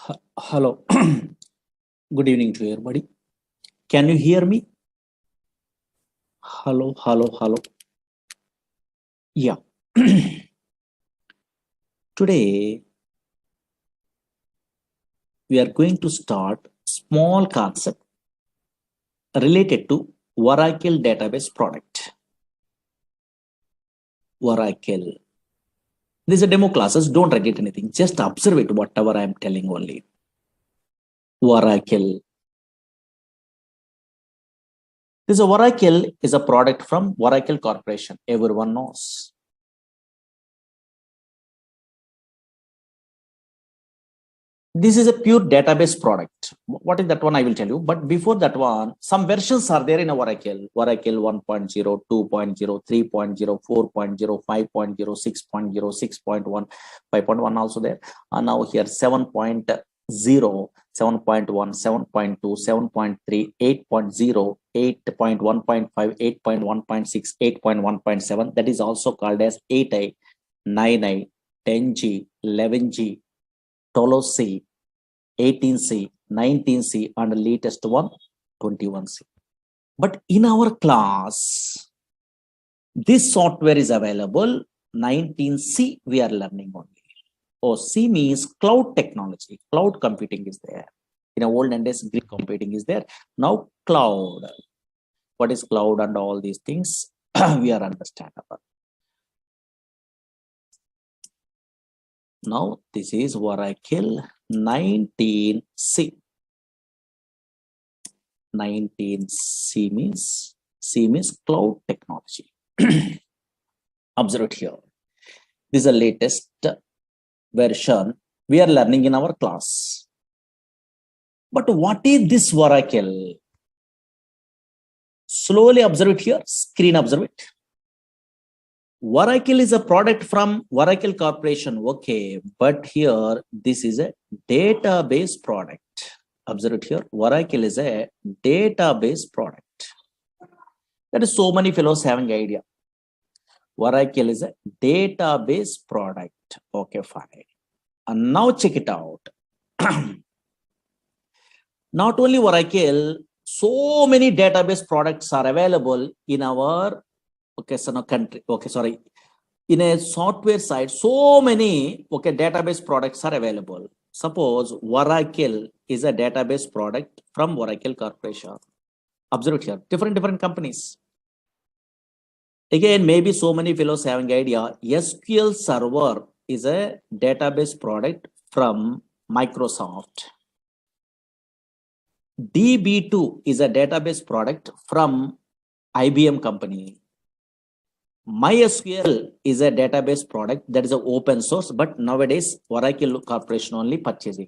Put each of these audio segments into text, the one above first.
Hello. Good evening to everybody. Can you hear me? Hello, hello, hello. Yeah. Today we are going to start small concept related to Oracle database product. Oracle. These are demo classes. Don't write it anything. Just observe it, whatever I am telling only. Oracle. This Oracle is a product from Oracle Corporation. Everyone knows. This is a pure database product. What is that one? I will tell you. But before that one, some versions are there in Oracle. Oracle 1.0, 2.0, 3.0, 4.0, 5.0, 6.0, 6.1, 5.1 also there. And now here 7.0, 7.1, 7.2, 7.3, 8.0, 8.1.5, 8.1.6, 8.1.7. That is also called as 8i, 9i, 10G, 11G, 12C, 18C, 19C, and the latest one, 21C. But in our class, this software is available. 19C, we are learning only. Oh, C means cloud technology. Cloud computing is there. In olden days, Greek computing is there. Now, cloud. What is cloud and all these things, we are understandable. Now, this is Oracle 19C. 19C means cloud technology. Observe it here. This is the latest version we are learning in our class. But what is this Oracle? Slowly observe it here. Screen observe it. Oracle is a product from Oracle Corporation. Okay, but here this is a database product. Observe it here. Oracle is a database product. That is so many fellows having idea. Oracle is a database product. Okay, fine. And now check it out. Not only Oracle, so many database products are available in our country. Okay, sorry. In a software side, so many database products are available. Suppose Oracle is a database product from Oracle Corporation. Observe it here. Different companies. Again, maybe so many fellows having idea. SQL Server is a database product from Microsoft. DB2 is a database product from IBM company. MySQL is a database product that is an open source, but nowadays Oracle Corporation only purchasing.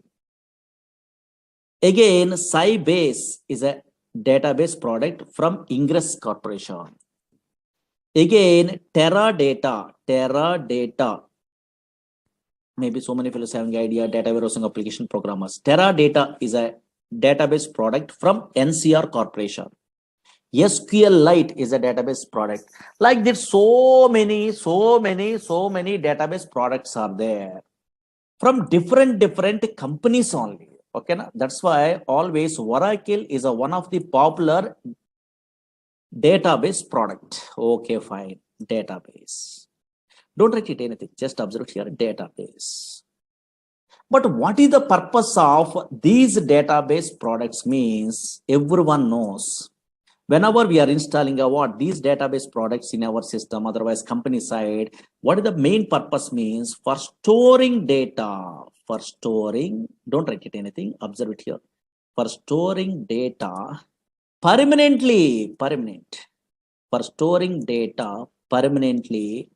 Again, Sybase is a database product from Ingress Corporation. Again, Teradata. Maybe so many fellows having idea, data warehousing application programmers. Teradata is a database product from NCR Corporation. SQLite is a database product. Like this, so many database products are there from different companies only. Okay, na? That's why always Oracle is one of the popular database product. Okay, fine. Database. Don't write it anything. Just observe here. Database. But what is the purpose of these database products means everyone knows. Whenever we are installing these database products in our system, otherwise company side, what is the main purpose means? For storing data. For storing, don't write it anything, observe it here. For storing data permanently. For storing data permanently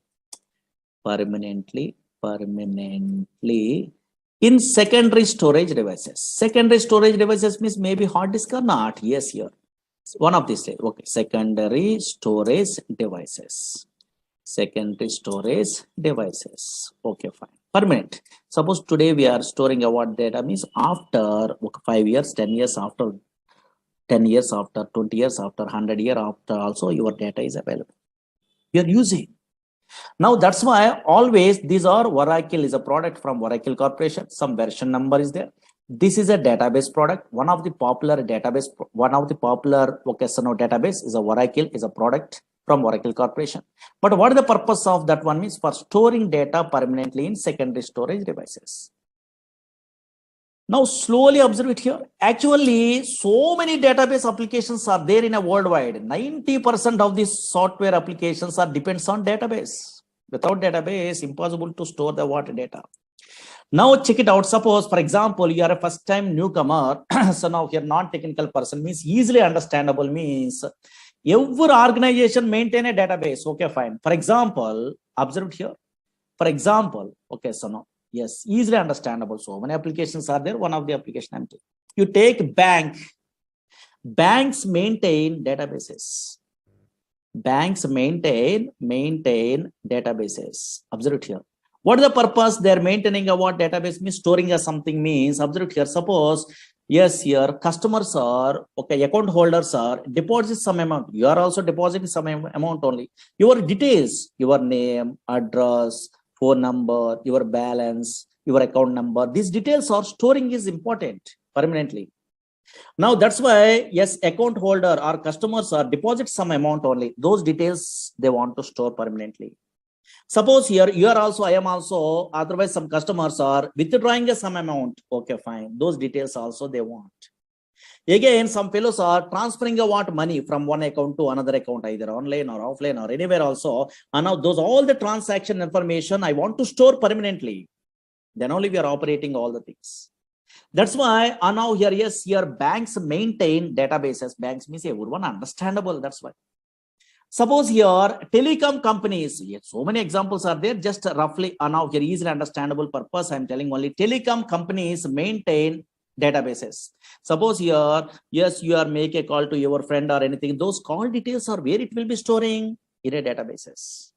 in secondary storage devices. Secondary storage devices means maybe hard disk or not. Yes, here. One of these. Okay, secondary storage devices. Secondary storage devices. Okay, fine. Permanent. Suppose today we are storing data means after 5 years, 10 years after, 10 years after, 20 years after, 100 years after, also your data is available. You are using. Now that's why always these are Oracle is a product from Oracle Corporation. Some version number is there. This is a database product. One of the popular database database is a Oracle, is a product from Oracle Corporation. But what is the purpose of that one means? For storing data permanently in secondary storage devices. Now slowly observe it here. Actually, so many database applications are there in a worldwide. 90% of these software applications are depends on database. Without database, impossible to store the what data. Now check it out. Suppose, for example, you are a first time newcomer. So now you're non-technical person means easily understandable means every organization maintain a database. Okay, fine. For example, observe it here. For example, okay, so now, yes, easily understandable. So many applications are there. One of the application I'm taking. You take bank. Banks maintain databases. Banks maintain databases. Observe it here. What is the purpose? They're maintaining a what database means storing a something means. Observe it here. Suppose, yes, here customers are, okay, account holders are deposit some amount. You are also depositing some amount only. Your details, your name, address, phone number, your balance, your account number. These details are storing is important permanently. Now that's why, yes, account holder or customers are deposit some amount only. Those details they want to store permanently. Suppose here you are also, I am also, otherwise some customers are withdrawing some amount. Okay, fine. Those details also they want. Again, some fellows are transferring a what money from one account to another account, either online or offline or anywhere also. And now those all the transaction information I want to store permanently. Then only we are operating all the things. That's why now here, yes, here banks maintain databases. Banks means everyone understandable. That's why. Suppose here telecom companies, yes, so many examples are there, just roughly now here easily understandable purpose. I'm telling only telecom companies maintain databases. Suppose here, yes, you are make a call to your friend or anything. Those call details are where it will be storing in a databases.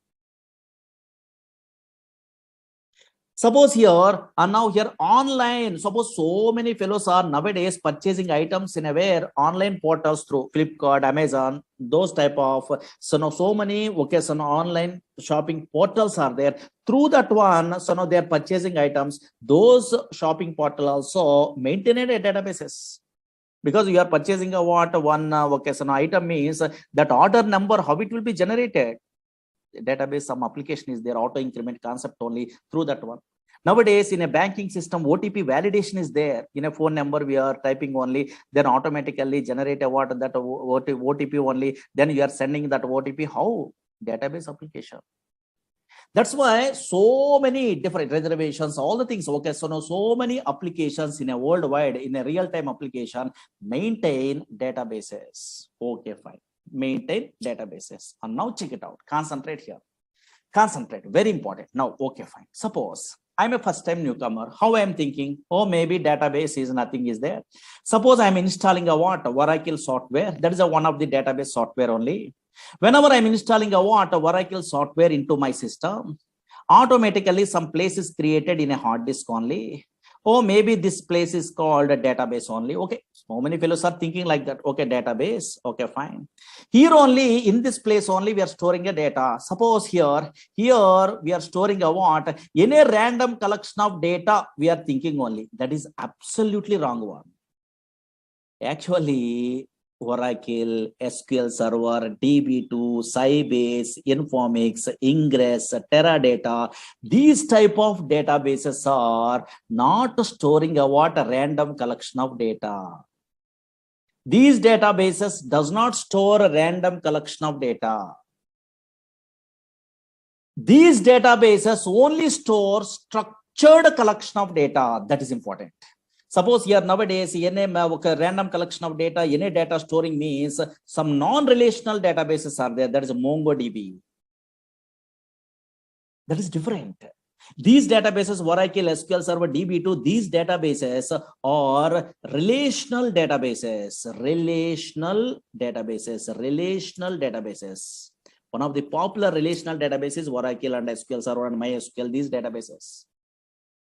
Suppose here, and now here online, suppose so many fellows are nowadays purchasing items in a where online portals through Flipkart, Amazon, those type of, so now so many, okay, so now online shopping portals are there. Through that one, so now they are purchasing items. Those shopping portal also maintain a databases. Because you are purchasing a what one okay, so now item means that order number, how it will be generated. Database, some application is there, auto increment concept only through that one. Nowadays in a banking system, OTP validation is there. In a phone number we are typing only, then automatically generate a what that OTP only, then you are sending that OTP. How? Database application. That's why so many different reservations, all the things. Okay, so now so many applications in a worldwide, in a real-time application, maintain databases. Okay, fine. Maintain databases. And now check it out. Concentrate here. Concentrate. Very important. Now, okay, fine. Suppose I'm a first-time newcomer. How I am thinking? Oh, maybe database is nothing is there. Suppose I'm installing a what? Oracle software. That is a one of the database software only. Whenever I'm installing a what? Oracle software into my system, automatically some place is created in a hard disk only. Oh, maybe this place is called a database only. Okay, so many fellows are thinking like that. Okay, database. Okay, fine. Here only, in this place only, we are storing a data. Suppose here we are storing a what? In a random collection of data, we are thinking only. That is absolutely wrong one. Actually, Oracle, SQL Server, DB2, Sybase, Informix, Ingress, Teradata, these type of databases are not storing a what? A random collection of data. These databases does not store a random collection of data. These databases only store structured collection of data. That is important. Suppose here nowadays, any random collection of data, any data storing means some non-relational databases are there. That is MongoDB. That is different. These databases, Oracle, SQL Server, DB2, these databases are relational databases. Relational databases. One of the popular relational databases, Oracle and SQL Server and MySQL, these databases.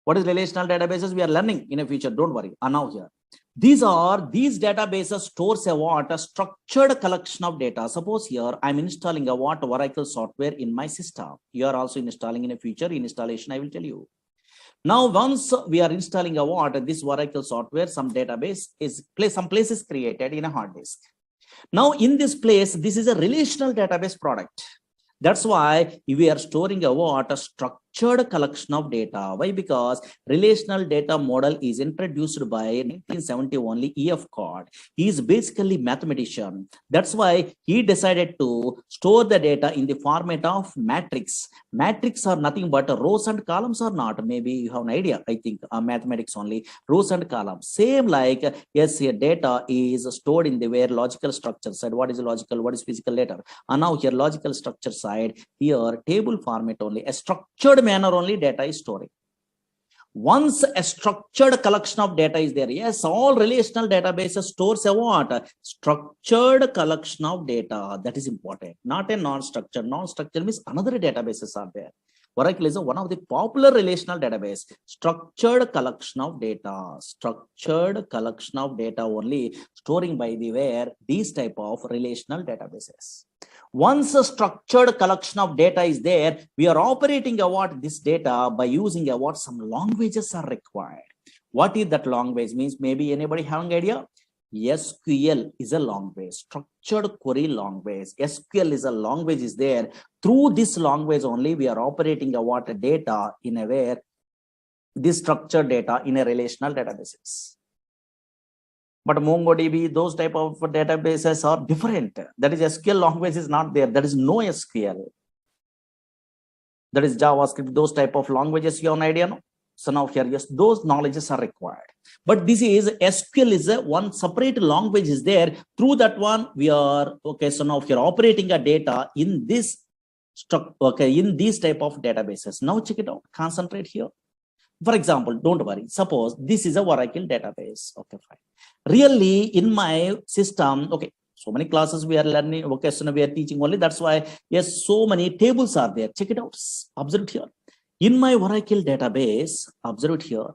What is relational databases? We are learning in a future. Don't worry. Now here. These databases stores a what? A structured collection of data. Suppose here I'm installing a what? Oracle software in my system. You are also installing in a future installation. I will tell you. Now, once we are installing a what, this Oracle software, some database is some place is created in a hard disk. Now, in this place, this is a relational database product. That's why we are storing a structured collection of data. Why? Because relational data model is introduced by 1970 only E.F. Cod. He is basically mathematician. That's why he decided to store the data in the format of matrix. Matrix are nothing but rows and columns are not. Maybe you have an idea. I think mathematics only rows and columns. Same like yes, here data is stored in the where logical structure side. What is logical? What is physical data? And now here logical structure side, here table format only, a structured manner only data is storing. Once a structured collection of data is there, yes, all relational databases stores a what? Structured collection of data. That is important, not a non-structured. Non-structured means another databases are there. Oracle is one of the popular relational database. Structured collection of data. Structured collection of data only storing by the where these type of relational databases. Once a structured collection of data is there, we are operating what this data by using what some languages are required. What is that language means? Maybe anybody having idea? SQL is a language, structured query language. SQL is a language is there. Through this language only, we are operating what data in a where this structured data in a relational databases. But MongoDB, those type of databases are different. That is SQL language is not there. There is no SQL. That is JavaScript, those type of languages, you have an idea, no? So now here, yes, those knowledges are required. But this is SQL is a one separate language is there. Through that one, we are, okay, so now here operating a data in this in these type of databases. Now check it out, concentrate here. For example, don't worry, suppose this is a Oracle database. Okay, fine. Really in my system, okay, so many classes we are learning, okay, so we are teaching only. That's why, yes, so many tables are there. Check it out, observe it here. In my Oracle database, observe it here.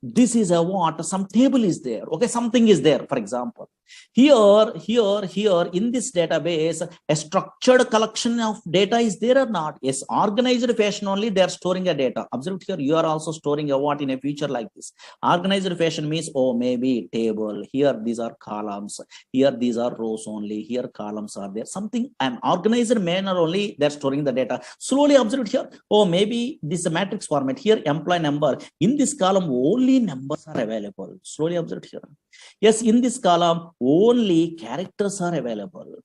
This is a what? Some table is there. Okay, something is there. For example, here in this database, a structured collection of data is there or not? Yes, organized fashion only they are storing a data. Observe here, you are also storing a what in a future like this. Organized fashion means, oh, maybe table. Here these are columns. Here these are rows only. Here columns are there. Something an organized manner only they are storing the data. Slowly observe here. Oh, maybe this is a matrix format. Here employee number. In this column only numbers are available. Slowly observe here. Yes, in this column only characters are available.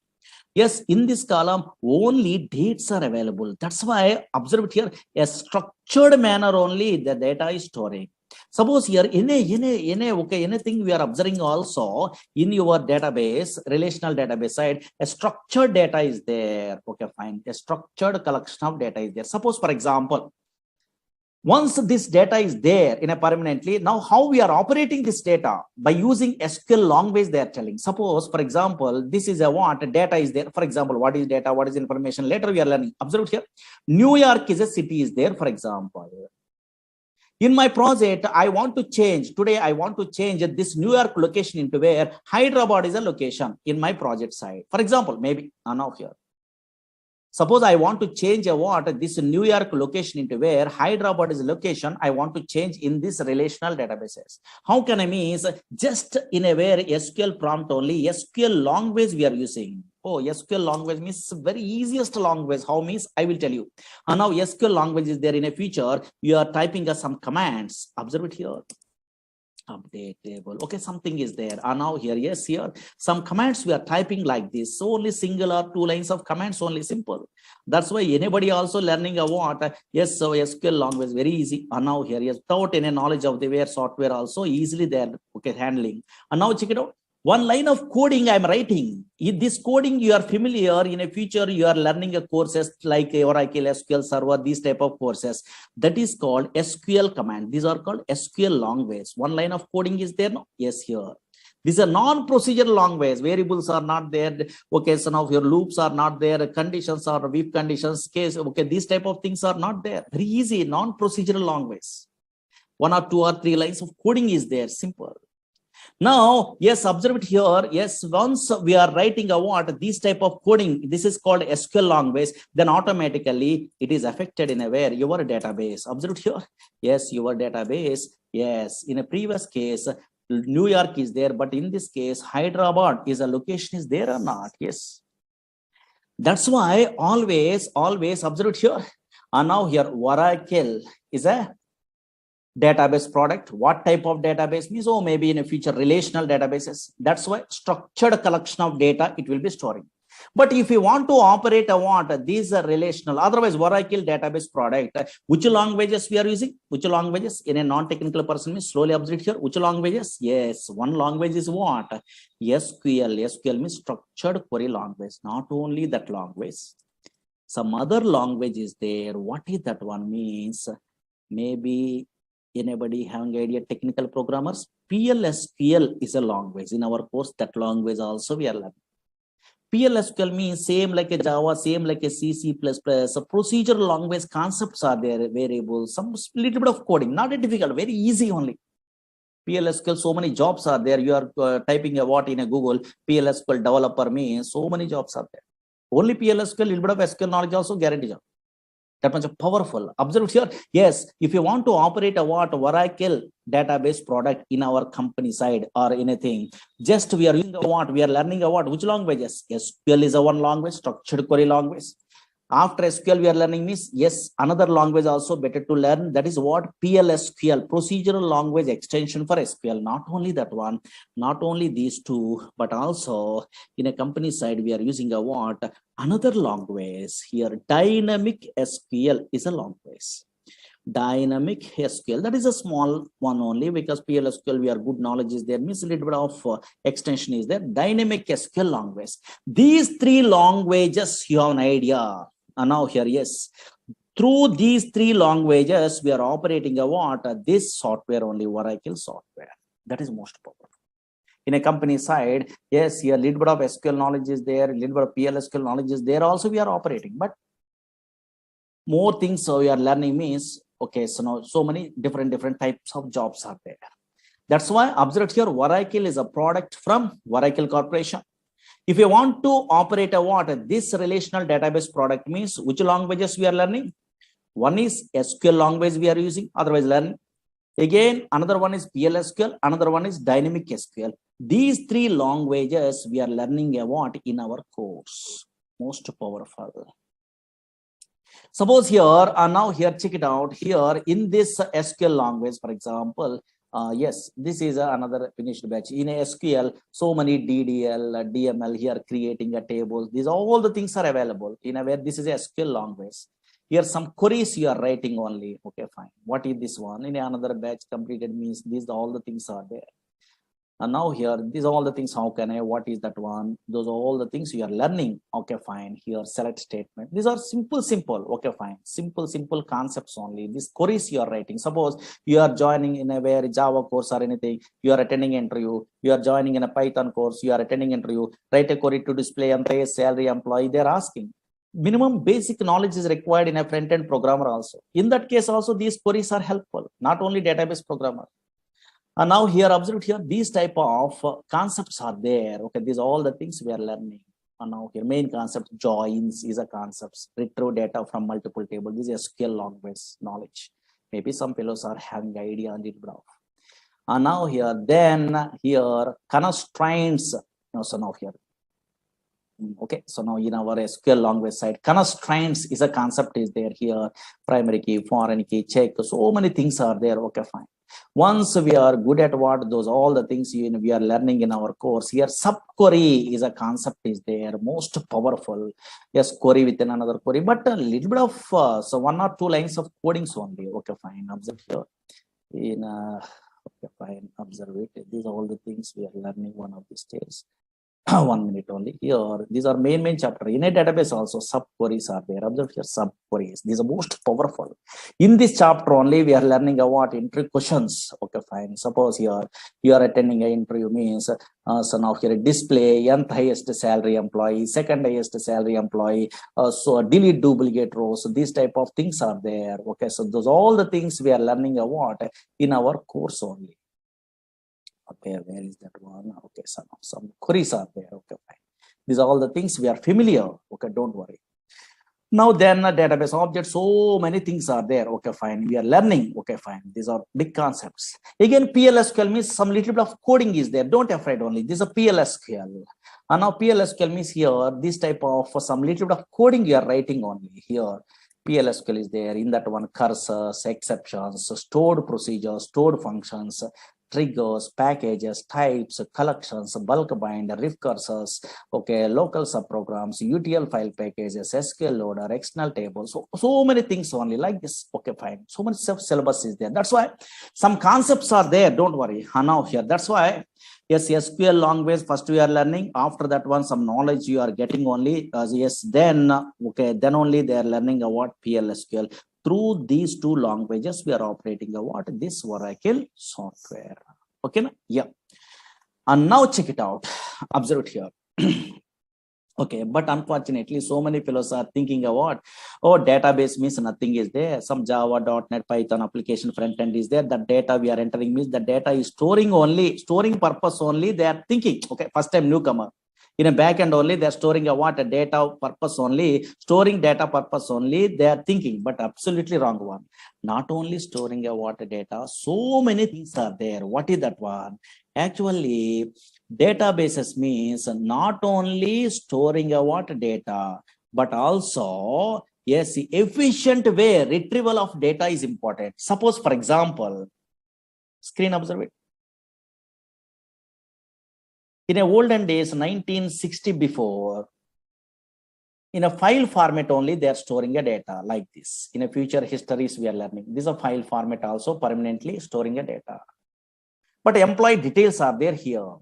Yes, in this column only dates are available. That's why observe it here, a structured manner only the data is storing. Suppose here okay, anything we are observing also in your database, relational database side, a structured data is there. Okay, fine. A structured collection of data is there. Suppose, for example, once this data is there in a permanently, now how we are operating this data by using SQL language they are telling. Suppose, for example, this is a what data is there. For example, what is data? What is information? Later we are learning. Observe here. New York is a city is there. For example, in my project, I want to change today. I want to change this New York location into where Hyderabad is a location in my project side. For example, maybe now here. Suppose I want to change a what this New York location into where Hyderabad is location. I want to change in this relational databases. How can I mean? Just in a where SQL prompt only, SQL language we are using. Oh, SQL language means very easiest language. How means I will tell you. And now SQL language is there in a feature. You are typing some commands. Observe it here. Update table. Okay, something is there. And now here, yes, here some commands we are typing like this. So only single or two lines of commands, only simple. That's why anybody also learning a what? Yes, so SQL language very easy. And now here, yes, without any knowledge of the where software also easily there. Okay, handling. And now check it out. One line of coding I'm writing. In this coding you are familiar. In a future you are learning a courses like Oracle, SQL Server, these type of courses. That is called SQL command. These are called SQL language. One line of coding is there. No? Yes, here. These are non-procedural language. Variables are not there. Okay, so now your loops are not there. Conditions are if conditions case. Okay, these type of things are not there. Very easy, non-procedural language. One or two or three lines of coding is there. Simple. Now, yes, observe it here. Yes, once we are writing a what, this type of coding, this is called SQL language, then automatically it is affected in a where your database. Observe it here. Yes, your database. Yes, in a previous case, New York is there, but in this case, Hyderabad is a location is there or not? Yes. That's why always observe it here. And now here, Oracle is a database product. What type of database means? Oh, maybe in a future relational databases. That's why structured collection of data it will be storing. But if you want to operate a what, these are relational. Otherwise, Oracle database product. Which languages we are using? Which languages? In a non-technical person means slowly observe here. Which languages? Yes, one language is what? SQL. SQL means structured query language. Not only that language. Some other language is there. What is that one means? Maybe anybody having idea technical programmers? PLSQL is a language. In our course, that language also we are learning. PLSQL means same like a Java, same like a C, C++. So procedural language concepts are there, variables, some little bit of coding, not a difficult, very easy only. PLSQL, so many jobs are there. You are typing a what in a Google, PLSQL developer means so many jobs are there. Only PLSQL, little bit of SQL knowledge also guarantee job. That much powerful. Observe here. Yes, if you want to operate a what Oracle database product in our company side or anything, just we are using a what, we are learning a what, which languages? SQL is a one language, structured query language. After SQL, we are learning means, yes, another language also better to learn. That is what PLSQL, procedural language extension for SQL. Not only that one, not only these two, but also in a company side, we are using a what? Another language here. Dynamic SQL is a language. Dynamic SQL, that is a small one only, because PLSQL, we are good knowledge is there, means a little bit of extension is there. Dynamic SQL language. These three languages, you have an idea. And now here, yes, through these three languages, we are operating a what? This software only, Oracle software. That is most powerful. In a company side, yes, here a little bit of SQL knowledge is there, a little bit of PLSQL knowledge is there. Also, we are operating, but more things so we are learning means, okay, so now so many different types of jobs are there. That's why observe here, Oracle is a product from Oracle Corporation. If you want to operate a what, this relational database product means which languages we are learning? One is SQL language we are using, otherwise learning. Again, another one is PLSQL, another one is dynamic SQL. These three languages we are learning a what in our course. Most powerful. Suppose here, now here, check it out. Here in this SQL language, for example, yes, this is another finished batch. In a SQL, so many DDL, DML here creating a table. These all the things are available in a where this is a SQL language. Here some queries you are writing only. Okay, fine. What is this one? In another batch completed means these all the things are there. And now here, these are all the things. How can I? What is that one? Those are all the things you are learning. Okay, fine. Here, select statement. These are simple. Okay, fine. Simple concepts only. These queries you are writing. Suppose you are joining in a where Java course or anything. You are attending interview. You are joining in a Python course. You are attending interview. Write a query to display employee salary employee. They are asking. Minimum basic knowledge is required in a front-end programmer also. In that case, also these queries are helpful. Not only database programmer. And now here, observe here, these type of concepts are there. Okay, these are all the things we are learning. And now here, main concept, joins is a concept. Retrieve data from multiple tables. This is SQL language knowledge. Maybe some fellows are having idea on it. And now here, then here, constraints. So now here. Okay, so now in our SQL language side, constraints is a concept is there here. Primary key, foreign key, check. So many things are there. Okay, fine. Once we are good at what those all the things we are learning in our course here, subquery is a concept is there, most powerful. Yes, query within another query, but a little bit of so 1 or 2 lines of codings only. Okay, fine. Observe here. In okay, fine. Observe it. These are all the things we are learning one of these days. 1 minute only here. These are main chapter. In a database also subqueries are there. Observe here, subqueries. These are most powerful. In this chapter only we are learning about interview questions. Okay, fine. Suppose here you are attending an interview means so now here display nth highest salary employee, second highest salary employee, so delete duplicate rows. So these type of things are there. Okay, so those all the things we are learning about in our course only. Okay, where is that one? Okay, some queries are there. Okay, fine. These are all the things we are familiar. Okay, don't worry. Now then database object, so many things are there. Okay, fine. We are learning. Okay, fine. These are big concepts. Again, PLSQL means some little bit of coding is there. Don't afraid only. This is a PLSQL. And now PLSQL means here, this type of some little bit of coding you are writing only here. PLSQL is there. In that one, cursors, exceptions, stored procedures, stored functions, triggers, packages, types, collections, bulk bind, riff cursors, okay, local subprograms, UTL file packages, SQL loader, external tables, so many things only like this. Okay, fine. So much syllabus is there. That's why some concepts are there. Don't worry. Now here, that's why yes, SQL language first we are learning. After that one, some knowledge you are getting only. Yes, then okay, then only they are learning about PLSQL. Through these two languages, we are operating what this Oracle software. Okay, yeah. And now check it out. Observe it here. Okay, but unfortunately, so many fellows are thinking about, oh, database means nothing is there. Some Java, .NET, Python application front end is there. The data we are entering means the data is storing purpose only. They are thinking, okay, first time newcomer. In a backend only, they are storing a data purpose only, storing data purpose only. They are thinking, but absolutely wrong one. Not only storing a data, so many things are there. What is that one? Actually, databases means not only storing a data, but also yes, efficient way retrieval of data is important. Suppose, for example, screen observe it. In a olden days, 1960 before, in a file format only, they are storing a data like this. In a future histories, we are learning. This is a file format also permanently storing a data. But employee details are there here.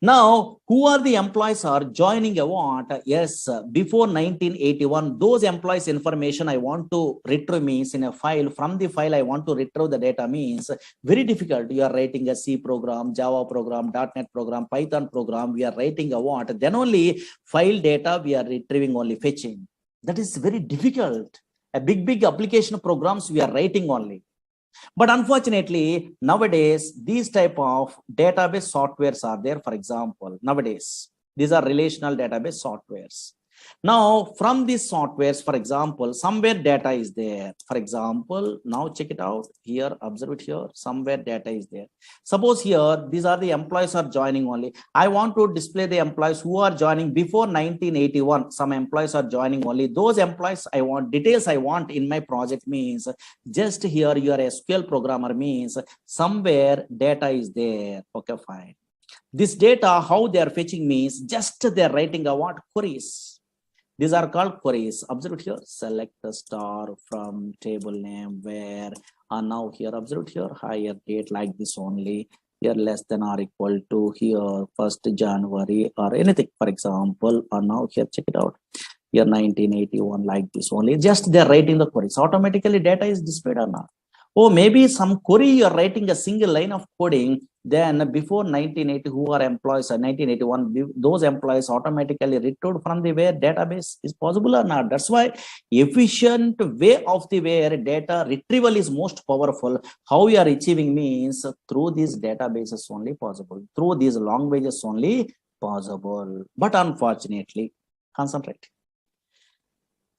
Now, who are the employees are joining a what? Yes, before 1981, those employees information I want to retrieve means in a file. From the file, I want to retrieve the data means very difficult. You are writing a C program, Java program, .NET program, Python program. We are writing a what? Then only file data we are retrieving only fetching. That is very difficult. A big application programs we are writing only. But unfortunately, nowadays, these type of database softwares are there. For example, nowadays, these are relational database softwares. Now, from these softwares, for example, somewhere data is there. For example, now check it out here, observe it here, somewhere data is there. Suppose here, these are the employees are joining only. I want to display the employees who are joining before 1981. Some employees are joining only. Those employees I want, details I want in my project means just here your SQL programmer means somewhere data is there. Okay, fine. This data, how they are fetching means just they are writing a what? Queries. These are called queries. Observe here, select the star from table name where, and now here, observe here, higher date like this only, here less than or equal to here 1st January or anything, for example, and now here, check it out, here 1981 like this only, just they're writing the queries. Automatically data is displayed or not. Oh, maybe some query you're writing a single line of coding, then before 1980, who are employees, 1981, those employees automatically retrieved from the where database is possible or not. That's why efficient way of the where data retrieval is most powerful. How we are achieving means through these databases only possible, through these languages only possible. But unfortunately, concentrate.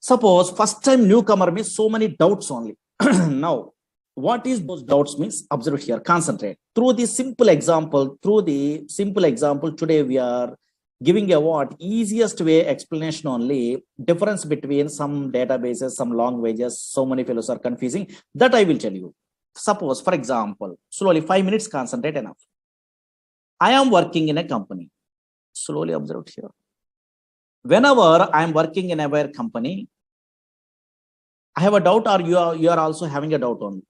Suppose first time newcomer means so many doubts only. Now, what is those doubts means? Observe here, concentrate. Through the simple example, today we are giving a what? Easiest way explanation only, difference between some databases, some languages, so many fellows are confusing. That I will tell you. Suppose, for example, slowly 5 minutes, concentrate enough. I am working in a company. Slowly observe here. Whenever I am working in a company, I have a doubt, or you are also having a doubt on.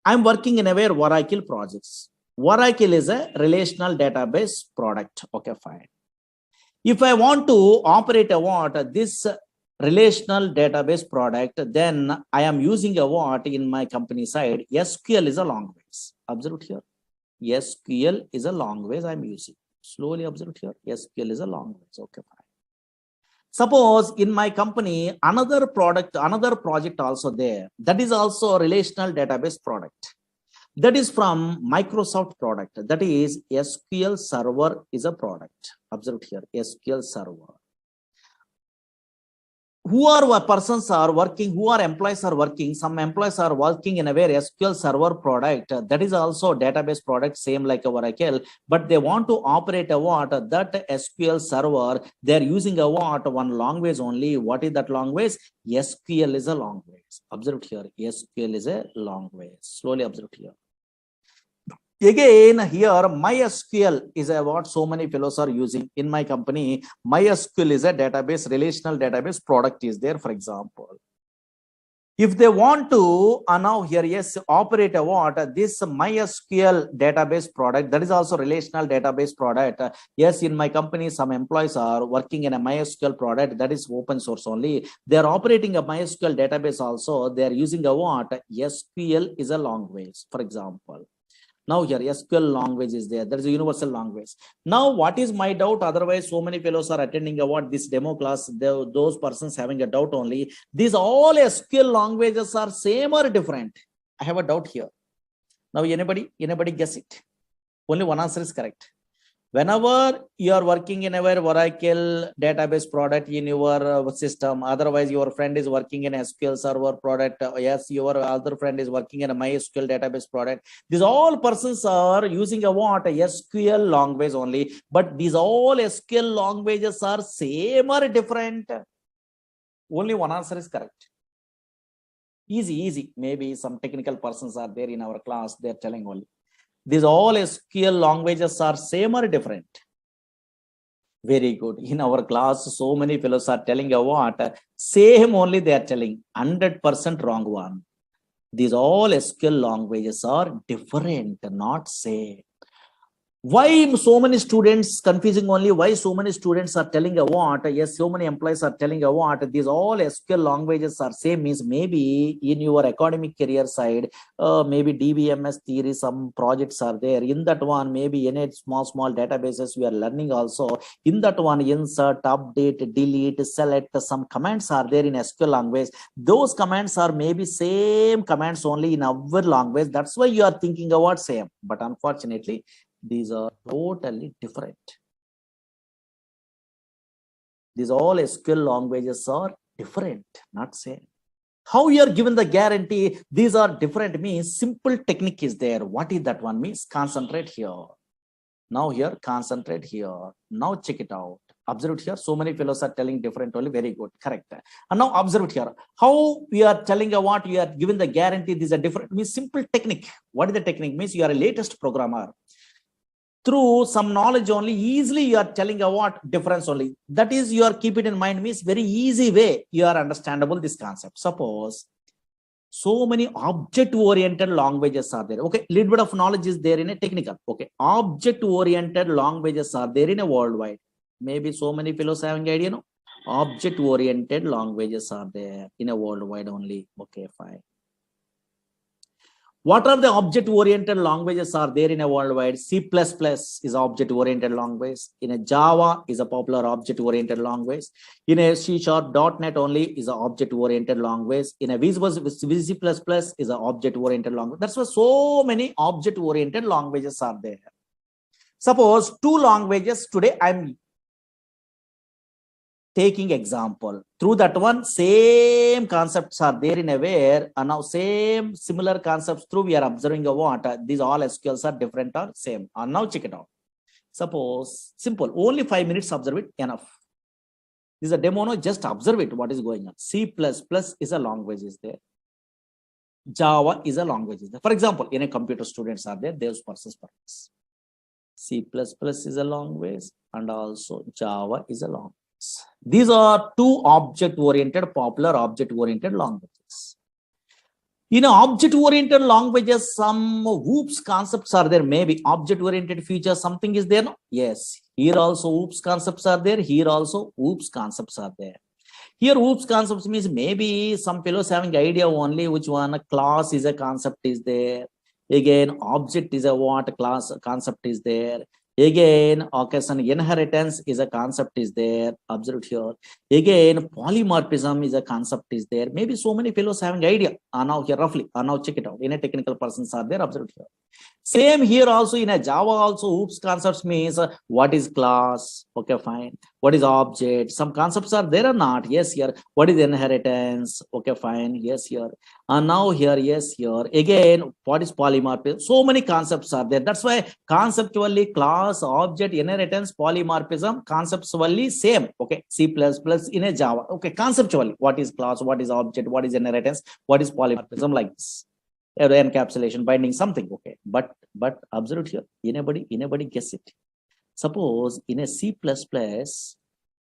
I'm working in a Oracle projects. Oracle is a relational database product. Okay, fine. If I want to operate a what? This relational database product, then I am using a what in my company side? SQL is a language. Observe here. SQL is a language I'm using. Slowly observe here. SQL is a language. Okay, fine. Suppose in my company, another project also there. That is also a relational database product. That is from Microsoft product. That is SQL Server is a product. Observe here, SQL Server. Who are persons are working, who are employees are working, some employees are working in a very SQL Server product. That is also a database product, same like a Oracle, but they want to operate a what? That SQL Server, they're using a what? One language only. What is that language? SQL is a language. Observe here, SQL is a language. Slowly observe here. Again, here MySQL is a what so many fellows are using in my company. MySQL is a database, relational database product is there, for example. If they want to now here, yes, operate a what? This MySQL database product, that is also relational database product. Yes, in my company, some employees are working in a MySQL product that is open source only. They are operating a MySQL database also. They are using a what? SQL is a language, for example. Now here SQL language is there. There is a universal language. Now what is my doubt? Otherwise, so many fellows are attending what this demo class. Those persons having a doubt only. These all SQL languages are same or different? I have a doubt here. Now anybody guess it? Only one answer is correct. Whenever you are working in a Oracle database product in your system, otherwise your friend is working in SQL Server product, yes, your other friend is working in a MySQL database product. These all persons are using a what? A SQL language only, but these all SQL languages are same or different? Only one answer is correct. Easy. Maybe some technical persons are there in our class, they are telling only. These all SQL languages are same or different? Very good. In our class, so many fellows are telling a what? Same only they are telling. 100% wrong one. These all SQL languages are different, not same. Why so many students confusing only? Why so many students are telling a what? Yes, so many employees are telling a what? These all SQL languages are same, means maybe in your academic career side, maybe DBMS theory, some projects are there. In that one, maybe in small databases we are learning also. In that one, insert, update, delete, select, some commands are there in SQL language. Those commands are maybe same commands only in our language. That's why you are thinking about same. But unfortunately, these are totally different. These all SQL languages are different, not same. How you are given the guarantee these are different means simple technique is there. What is that one means? Concentrate here. Now here, concentrate here. Now check it out. Observe it here. So many fellows are telling different only. Very good. Correct. And now observe it here. How we are telling a what you are given the guarantee these are different means simple technique. What is the technique? Means you are a latest programmer. Through some knowledge only, easily you are telling a what difference only. That is, you are keep it in mind means very easy way you are understandable this concept. Suppose so many object oriented languages are there. Okay, little bit of knowledge is there in a technical. Okay, object oriented languages are there in a worldwide. Maybe so many fellows having idea, no? Object oriented languages are there in a worldwide only. Okay, fine. What are the object-oriented languages are there in a worldwide? C++ is object-oriented language. In a Java is a popular object-oriented language. In a C# .NET only is an object-oriented language. In a VC++ is an object-oriented language. That's why so many object-oriented languages are there. Suppose two languages today I'm taking example. Through that one, same concepts are there in a where, and now same similar concepts through we are observing a what? These all SQLs are different or same. And now check it out. Suppose simple, only 5 minutes observe it, enough. This is a demo, no, just observe it, what is going on. C++ is a language is there. Java is a language is there. For example, in a computer students are there, those persons purpose. C++ is a language and also Java is a language. These are two object-oriented, popular object-oriented languages. In object-oriented languages, some OOPS concepts are there. Maybe object-oriented features, something is there. No? Yes. Here also OOPS concepts are there. Here also OOPS concepts are there. Here OOPS concepts means maybe some fellows having idea only which one a class is a concept is there. Again, object is a what class concept is there. Again, okay, so inheritance is a concept is there. Observe here. Again, polymorphism is a concept is there. Maybe so many fellows having idea. Now here roughly. Now check it out. In a technical persons are there. Observe here. Same here also in a Java also oops concepts means what is class, okay fine, what is object, some concepts are there or not, yes here, what is inheritance, okay fine, yes here, and now here, yes here, again what is polymorphism, so many concepts are there. That's why conceptually class, object, inheritance, polymorphism conceptually same, okay, C++ in a Java, okay, conceptually what is class, what is object, what is inheritance, what is polymorphism, like this encapsulation, binding, something, okay, but observe here, anybody guess it. Suppose in a C++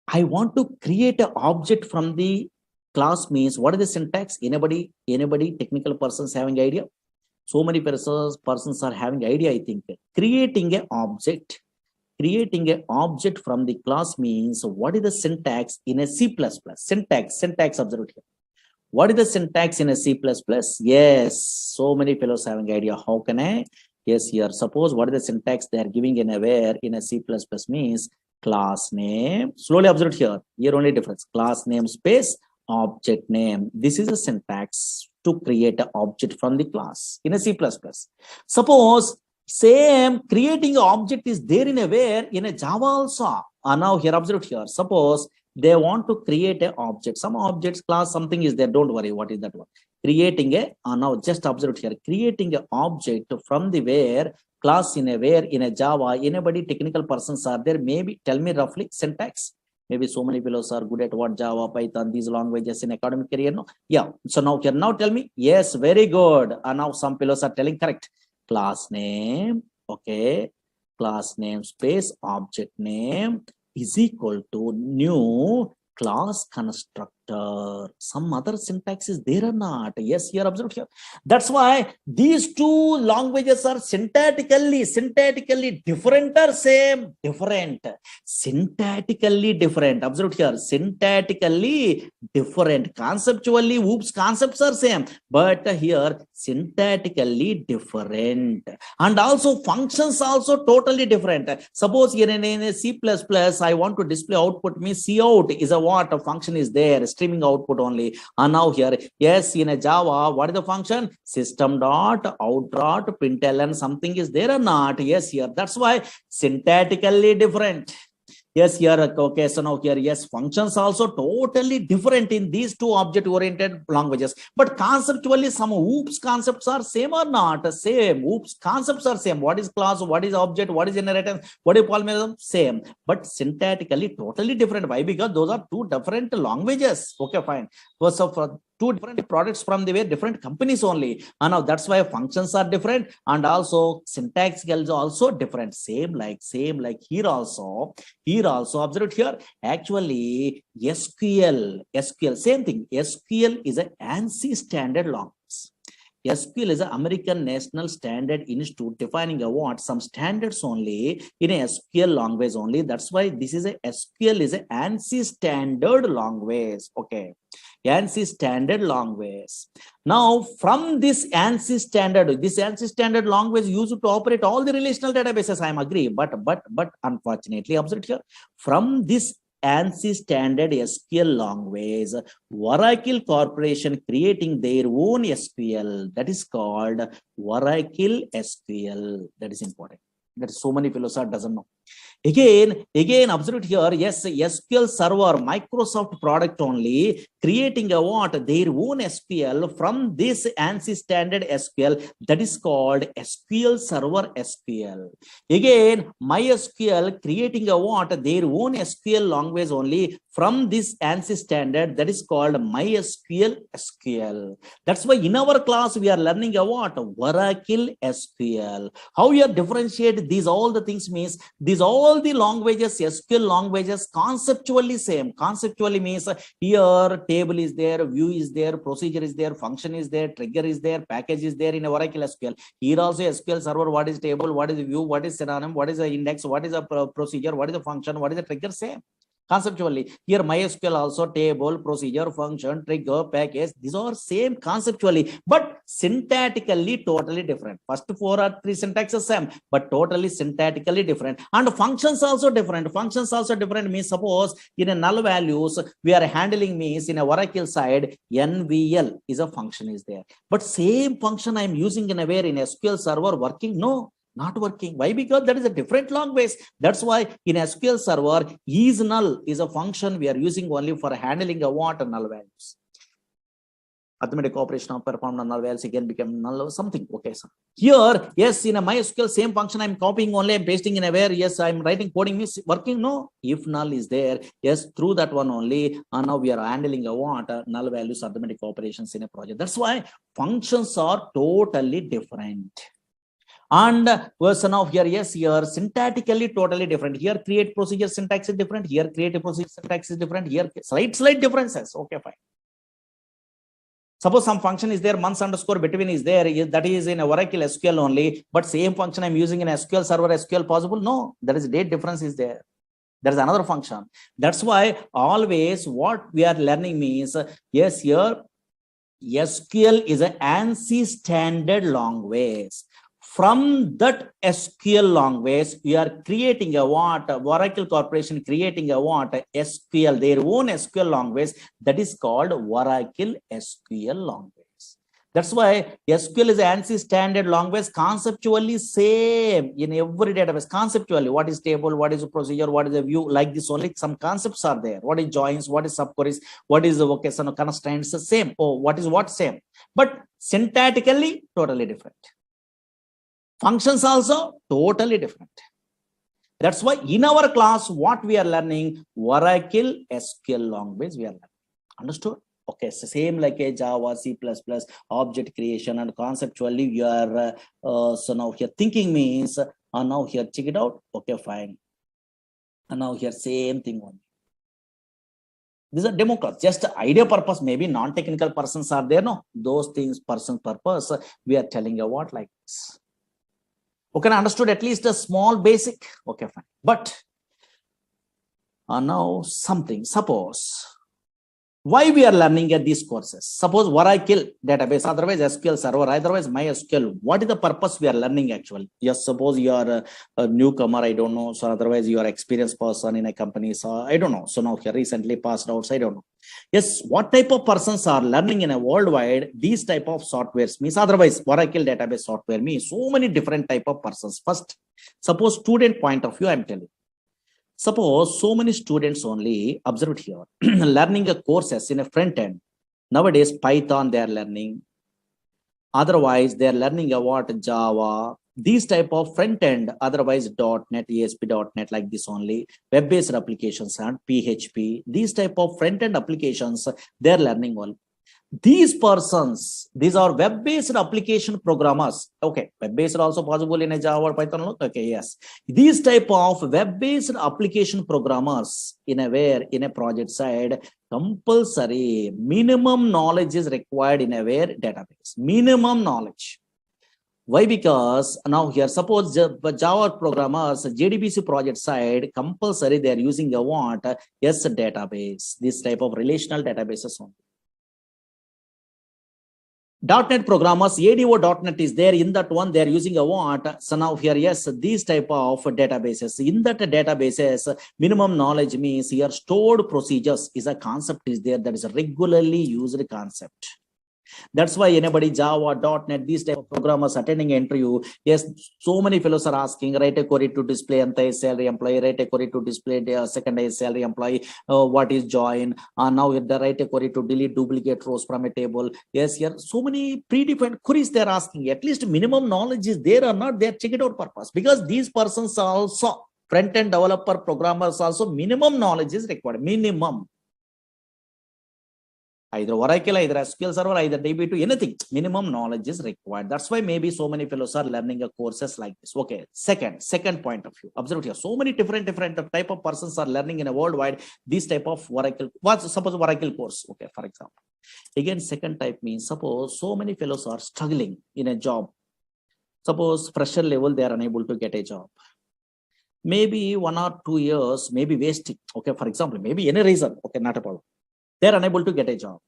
I want to create an object from the class, means what is the syntax? Anybody technical persons having idea? So many persons are having idea, I think. Creating an object from the class means what is the syntax in a C++? Syntax observe here. What is the syntax in a C++? Yes, so many fellows having idea. How can I? Yes, here. Suppose what is the syntax they are giving in a where in a C++ means class name. Slowly observe here. Here only difference. Class name space object name. This is a syntax to create an object from the class in a C++. Suppose same creating an object is there in a where in a Java also. Now here observe here. Suppose they want to create an object, some objects class something is there, don't worry what is that one, creating a now just observe here, creating an object from the where class in a where in a Java. Anybody technical persons are there, maybe tell me roughly syntax. Maybe so many fellows are good at what Java, Python, these languages in academic career, no? Yeah, so now here, now tell me. Yes, very good. And now some fellows are telling correct. Class name, okay, class name space object name is equal to new class constructor. Some other syntax is there or not? Yes, here observe here. That's why these two languages are syntactically different or same? Different. Syntactically different. Observe here. Syntactically different. Conceptually, oops, concepts are same. But here, syntactically different. And also functions also totally different. Suppose here in a C++, I want to display output means cout is a what? A function is there, streaming output only. And now here, yes, in a Java, what is the function? System.out.println, something is there or not? Yes, here. That's why syntactically different. Yes, here, okay, so now here, yes, functions also totally different in these two object-oriented languages. But conceptually, some oops concepts are same or not? Same. Oops concepts are same. What is class? What is object? What is inheritance? What is polymorphism? Same. But syntactically, totally different. Why? Because those are two different languages. Okay, fine. So two different products from the way different companies only. And now that's why functions are different, and also syntax is also different. Same like here also. Here also observe here. Actually, SQL, same thing. SQL is an ANSI standard language. SQL is an American National Standard Institute defining a what? Some standards only in a SQL language only. That's why this is a SQL is an ANSI standard language. Okay. ANSI standard language. Now, from this ANSI standard language used to operate all the relational databases, I am agree, but unfortunately, observe here, from this ANSI standard SQL language, Oracle Corporation creating their own SQL, that is called Oracle SQL. That is important. That is so many fellows are doesn't know. Again, observe here, yes, SQL Server, Microsoft product only, creating a what? Their own SQL from this ANSI standard SQL, that is called SQL Server SQL. Again, MySQL creating a what? Their own SQL language only from this ANSI standard, that is called MySQL SQL. That's why in our class, we are learning a what? Oracle SQL. How we are differentiate these all the things means, these all the languages, SQL languages, conceptually same. Conceptually means here table is there, view is there, procedure is there, function is there, trigger is there, package is there in Oracle SQL. Here also SQL Server, what is table, what is view, what is synonym, what is the index, what is a procedure, what is the function, what is the trigger, same. conceptually. Here MySQL also table, procedure, function, trigger, package. These are same conceptually, but syntactically totally different. First 4 or 3 syntaxes same, but totally syntactically different. And functions also different. Functions also different means suppose in a null values we are handling means in a Oracle side NVL is a function is there. But same function I am using in a where in SQL server working? No, not working. Why? Because that is a different language. That's why in SQL server is null is a function we are using only for handling a what null values. Arithmetic operation of performed null values again become null or something. Okay, so here, yes, in a MySQL same function I'm copying only, I'm pasting in a where, yes, I'm writing coding means working. No, if null is there, yes, through that one only, and now we are handling a what null values arithmetic operations in a project. That's why functions are totally different. And version of here, yes, here syntactically totally different. Here create procedure syntax is different. Here create a procedure syntax is different. Here slight differences. Okay, fine. Suppose some function is there, months underscore between is there, that is in a Oracle SQL only, but same function I'm using in SQL server SQL possible? No, there is a date difference is there. There is another function. That's why always what we are learning means, yes, here SQL is an ANSI standard language. From that SQL language, we are creating a what? Oracle Corporation creating a what? SQL, their own SQL language that is called Oracle SQL language. That's why SQL is an ANSI standard language, conceptually same in every database. Conceptually, what is table, what is a procedure, what is a view, like this only some concepts are there. What is joins, what is subqueries, what is the vocational constraints, the same. Oh, what is what same. But syntactically, totally different. Functions also totally different. That's why in our class, what we are learning, Oracle SQL language we are learning. Understood? Okay, so same like a Java, C++, object creation, and conceptually you are, so now here thinking means, now here check it out. Okay, fine. And now here same thing only. These are demo class, just idea purpose, maybe non-technical persons are there, no? Those things, person purpose, we are telling you what like this. Okay, I understood at least a small basic. Okay, fine. But now something, suppose, why we are learning at these courses? Suppose Oracle database, otherwise SQL server, otherwise MySQL. What is the purpose we are learning actually? Yes, suppose you are a newcomer, I don't know. So otherwise you are experienced person in a company. So I don't know. So now here recently passed out, so I don't know. Yes, what type of persons are learning in a worldwide these type of softwares means? Otherwise Oracle database software means so many different type of persons. First, suppose student point of view, I'm telling. Suppose so many students only, observe here, learning a courses in a front end. Nowadays, Python they are learning. Otherwise, they are learning about Java. These type of front end, otherwise .NET, ASP.NET like this only. Web-based applications and PHP. These type of front end applications, they are learning all. These persons, these are web-based application programmers. Okay, web-based also possible in a Java or Python. Okay, yes. These type of web-based application programmers in a where in a project side, compulsory minimum knowledge is required in a where database. Minimum knowledge. Why? Because now here, suppose Java programmers, JDBC project side, compulsory they are using a what? Yes, database. This type of relational databases only. .NET programmers, ADO.NET is there. In that one, they are using a what? So now here, yes, these type of databases. In that databases, minimum knowledge means here stored procedures is a concept is there that is a regularly used concept. That's why anybody Java, .NET, these type of programmers attending an interview, yes, so many fellows are asking, write a query to display anti-salary employee, write a query to display the second salary employee, what is join, now the write a query to delete duplicate rows from a table. Yes, here so many predefined queries they're asking. At least minimum knowledge is there or not, they're check it out purpose. Because these persons are also front-end developer programmers also minimum knowledge is required. Minimum. Either Oracle, either SQL Server, either DB2, anything, minimum knowledge is required. That's why maybe so many fellows are learning courses like this. Okay, second point of view. Observe here, so many different type of persons are learning in a worldwide this type of Oracle. Suppose Oracle course, okay, for example. Again, second type means suppose so many fellows are struggling in a job. Suppose fresher level, they are unable to get a job. maybe 1 or 2 years, maybe wasting. Okay, for example, maybe any reason. Okay, not a problem. They're unable to get a job.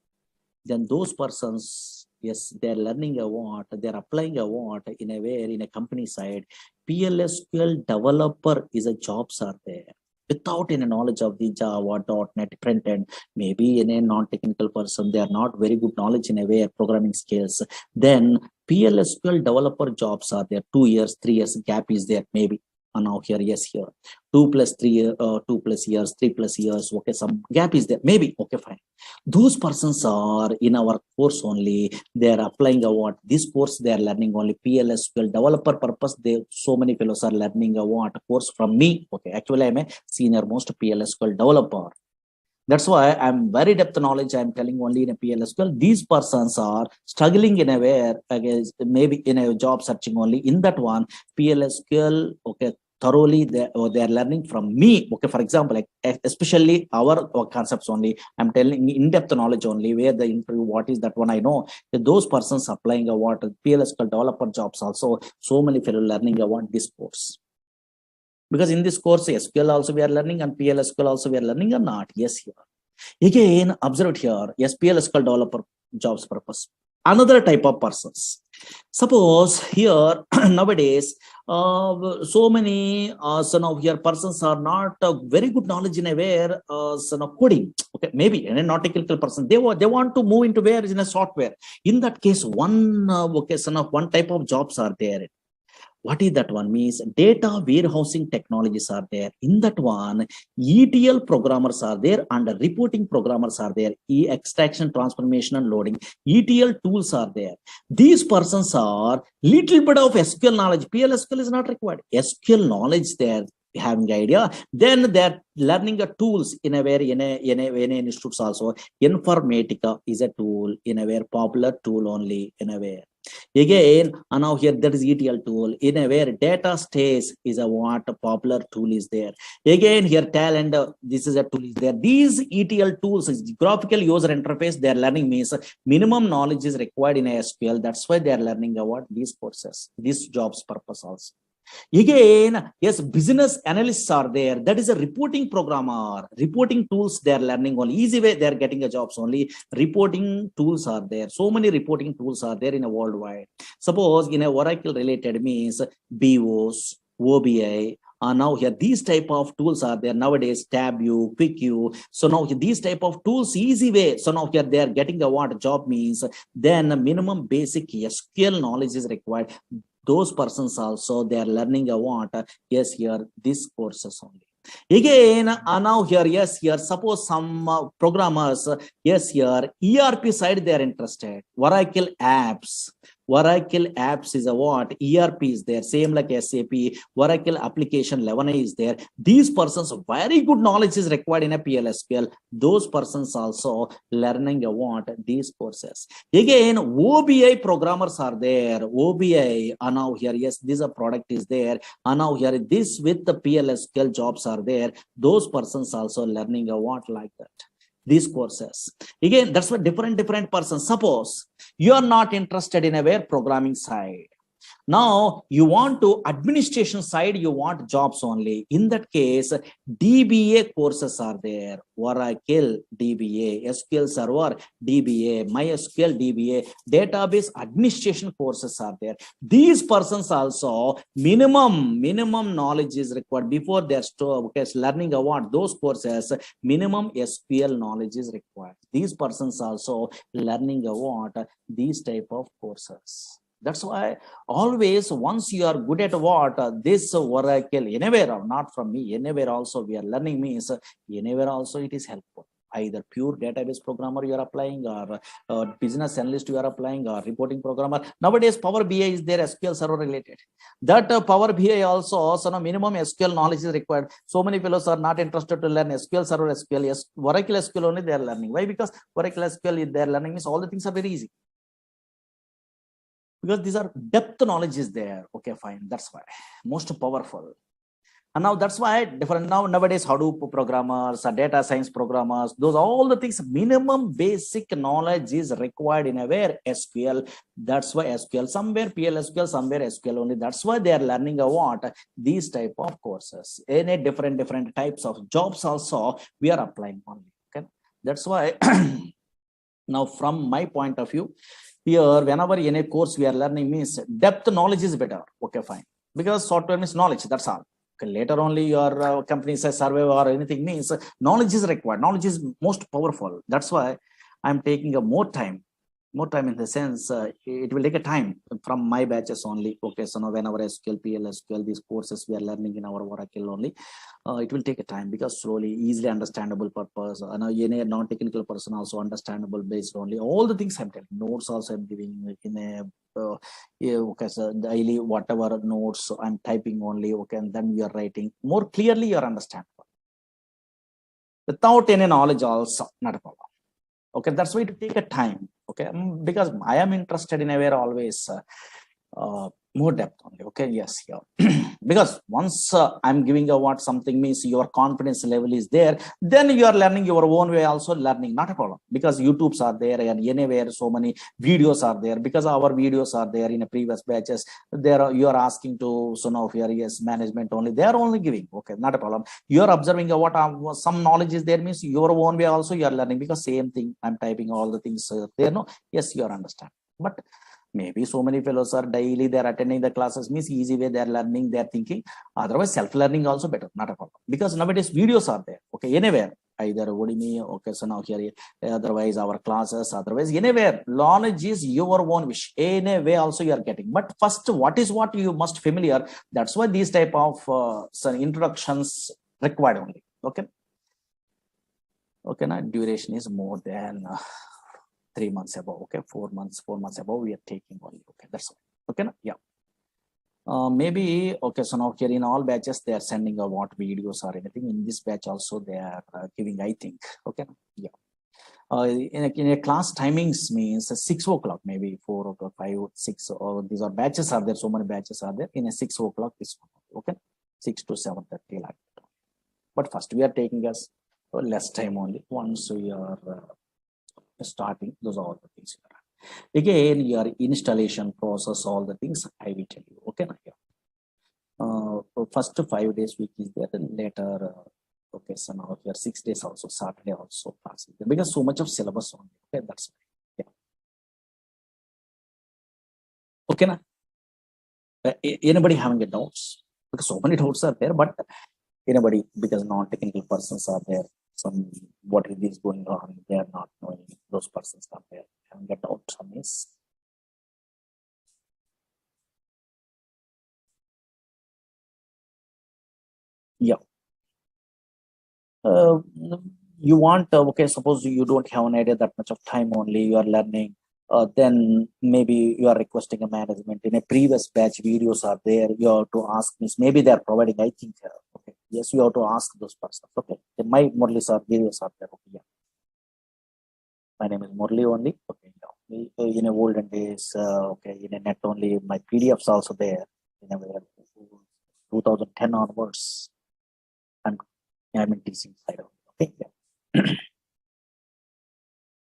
Then those persons, yes, they're learning a what, they're applying a what in a way in a company side. PLSQL developer is a jobs are there. Without any knowledge of the Java, .NET, front end, maybe in a non-technical person, they are not very good knowledge in a way of programming skills. Then PLSQL developer jobs are there. 2 years, 3 years gap is there, maybe. And now here, yes, here 2 plus years, 3 plus years. Okay, some gap is there, maybe. Okay, fine. Those persons are in our course only. They are applying a what this course they are learning only PLSQL developer purpose. They so many fellows are learning a what course from me. Okay, actually I'm a senior most PLSQL developer. That's why I'm very depth knowledge. I'm telling only in a PLSQL. These persons are struggling in a way, against maybe in a job searching only in that one PLSQL. Okay, thoroughly they're learning from me. Okay, for example, like especially our concepts only. I'm telling in-depth knowledge only where the interview, what is that one I know. Those persons applying a what PLSQL developer jobs also. So many fellow learning about this course. Because in this course, SQL also we are learning and PLSQL also we are learning or not? Yes, here. Again, observe here, SQL developer jobs purpose. Another type of persons. Suppose here nowadays, so many son of here persons are not very good knowledge in a where son of coding. Okay, maybe in a not technical person, they want to move into where is in a software. In that case, one okay, son of one type of jobs are there. What is that one means? Data warehousing technologies are there. In that one, ETL programmers are there and reporting programmers are there. Extraction, transformation, and loading. ETL tools are there. These persons are little bit of SQL knowledge. PLSQL is not required. SQL knowledge there. Having idea, then they're learning the tools in a very in a institutes also. Informatica is a tool in a very popular tool only in a way. Again, and now here that is ETL tool in a where data stays is a what a popular tool is there. Again, here talent, this is a tool is there. These ETL tools is graphical user interface. They are learning means minimum knowledge is required in SQL. That's why they are learning about these courses, these jobs purpose also. Again, yes, business analysts are there. That is a reporting programmer. Reporting tools they are learning only. Easy way they are getting a jobs only. Reporting tools are there. So many reporting tools are there in a worldwide. Suppose in a Oracle related means BOS, OBI. Now here these type of tools are there nowadays. TabView, QuickView. So now these type of tools easy way. So now here they are getting a what job means. Then minimum basic SQL knowledge is required. Those persons also they are learning a what yes here these courses only. Again, now here yes here suppose some programmers yes here ERP side they are interested. Oracle apps. Oracle apps is a what ERP is there, same like SAP. Oracle application 11 is there. These persons very good knowledge is required in a PLSQL. Those persons also learning a what these courses. Again, OBI programmers are there. OBI now here yes this a product is there. Now here this with the PLSQL jobs are there. Those persons also learning a what like that. These courses again, that's what different persons. Suppose you are not interested in a where programming side. Now you want to administration side, you want jobs only. In that case, DBA courses are there. Oracle DBA, SQL Server DBA, MySQL DBA, database administration courses are there. These persons also minimum knowledge is required before they're learning about those courses. Minimum SQL knowledge is required. These persons also learning about these type of courses. That's why always once you are good at what this Oracle anywhere, not from me, anywhere also we are learning means anywhere also it is helpful. Either pure database programmer you are applying or business analyst you are applying or reporting programmer. Nowadays Power BI is there, SQL Server related. That Power BI also so now minimum SQL knowledge is required. So many fellows are not interested to learn SQL Server, SQL, yes, Oracle SQL only they are learning. Why? Because Oracle SQL they are learning means all the things are very easy. Because these are depth knowledge is there. Okay, fine. That's why most powerful. And now that's why different now nowadays Hadoop programmers, data science programmers, those all the things, minimum basic knowledge is required in a where SQL. That's why SQL, somewhere PLSQL, somewhere SQL only. That's why they are learning a what these type of courses. Any different types of jobs also we are applying only. Okay, that's why now from my point of view, here whenever in a course we are learning means depth knowledge is better. Okay, fine, because software means knowledge, that's all. Okay, later only your company says survey or anything means knowledge is required, knowledge is most powerful. That's why I'm taking a more time in the sense it will take a time from my batches only. Okay, so now whenever SQL, PLSQL, these courses we are learning in our Oracle only, it will take a time because slowly, easily understandable purpose. Any non-technical person also understandable based only. All the things I'm telling, notes also I'm giving in a yeah, okay, so daily whatever notes I'm typing only. Okay, and then we are writing more clearly. You are understandable without any knowledge also not a problem. Okay, that's why it take a time. Okay, because I am interested in a way always more depth only. Okay, yes, yeah. Because once I'm giving a what something means your confidence level is there, then you are learning your own way also learning, not a problem, because YouTubes are there and anywhere so many videos are there, because our videos are there in a previous batches. There are, you are asking to so now here yes management only, they are only giving. Okay, not a problem. You are observing what some knowledge is there means your own way also you are learning, because same thing I'm typing all the things there. No, yes, you are understand, but maybe so many fellows are daily they're attending the classes means easy way they're learning, they're thinking. Otherwise self-learning also better, not a problem, because nowadays videos are there. Okay, anywhere, either Udemy, okay, so now here otherwise our classes, otherwise anywhere knowledge is your own wish, anyway also you are getting. But first what is what you must familiar, that's why these type of some introductions required only. Okay, okay, now duration is more than 3 months above. Okay, 4 months above we are taking only. Okay, that's all. Okay, yeah. Maybe okay, so now here in all batches they are sending a what videos or anything. In this batch also they are giving, I think. Okay, yeah. In a class timings means 6 o'clock, maybe 4 o'clock, 5, 6, or these are batches are there, so many batches are there. In a 6 o'clock this one. Okay, 6 to 7:30 like that. But first we are taking us less time only. Once we are starting, those are all the things. Again, your installation process, all the things I will tell you. Okay, first 5 days week is there, and later okay, so now here 6 days also, Saturday also class is there, because so much of syllabus only. Okay, that's yeah. Okay, na? Anybody having a doubts? Because so many doubts are there, but anybody, because non-technical persons are there, some what is going on, they are not knowing, those persons are there having a doubt on this. Yeah. Uh, you want okay, suppose you don't have an idea that much of time only you are learning, then maybe you are requesting a management. In a previous batch videos are there, you have to ask me, maybe they are providing, I think. Okay, yes, you have to ask those persons. Okay, my Murali Sir videos are there. Okay, yeah, my name is Murali only. Okay, yeah. In a olden days, okay, in a net only, my PDFs also there in a 2010 onwards. I'm in teaching side. Okay, yeah.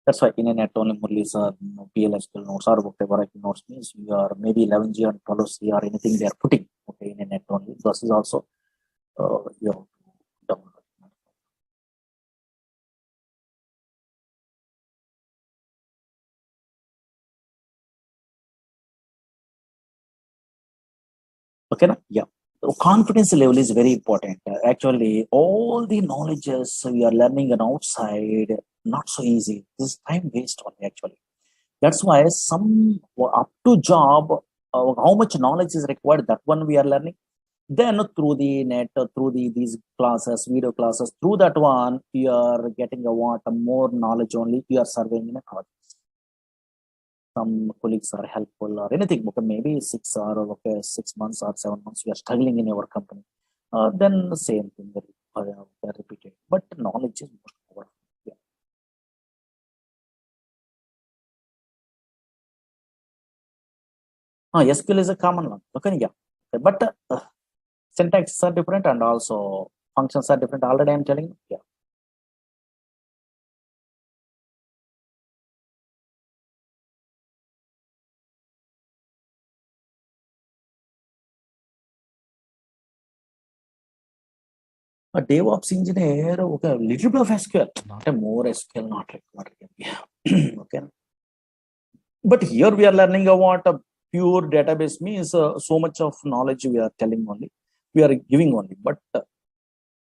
That's why in a net only Murali's PLSQL notes or whatever notes means you are maybe 11G or 12C or anything they are putting. Okay, in a net only. This is also you have to download. Okay, na? Yeah. So confidence level is very important. Actually, all the knowledges we are learning on outside, not so easy. This is time waste only actually. That's why some up to job, how much knowledge is required, that one we are learning. Then through the net, through these classes, video classes, through that one, you are getting a what more knowledge only. You are surveying in a college. Some colleagues are helpful or anything. Okay, maybe 6 months or 7 months you are struggling in your company. Then the same thing repeated. But knowledge is most powerful. Yeah. SQL is a common one. Okay, yeah. But syntaxes are different and also functions are different. Already I'm telling you. Yeah. A DevOps engineer, okay, a little bit of SQL, not a more SQL, not required. Yeah. Okay. But here we are learning about a pure database means so much of knowledge we are telling only, we are giving only. But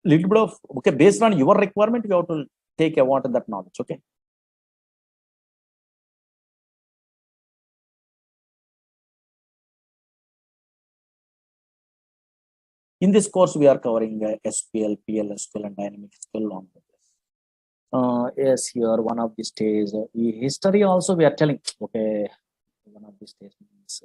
little bit of, okay, based on your requirement, you have to take about that knowledge. Okay. In this course, we are covering SQL, PLSQL, and dynamic SQL along with this. Yes, here one of these days, history also we are telling. Okay, one of these days means.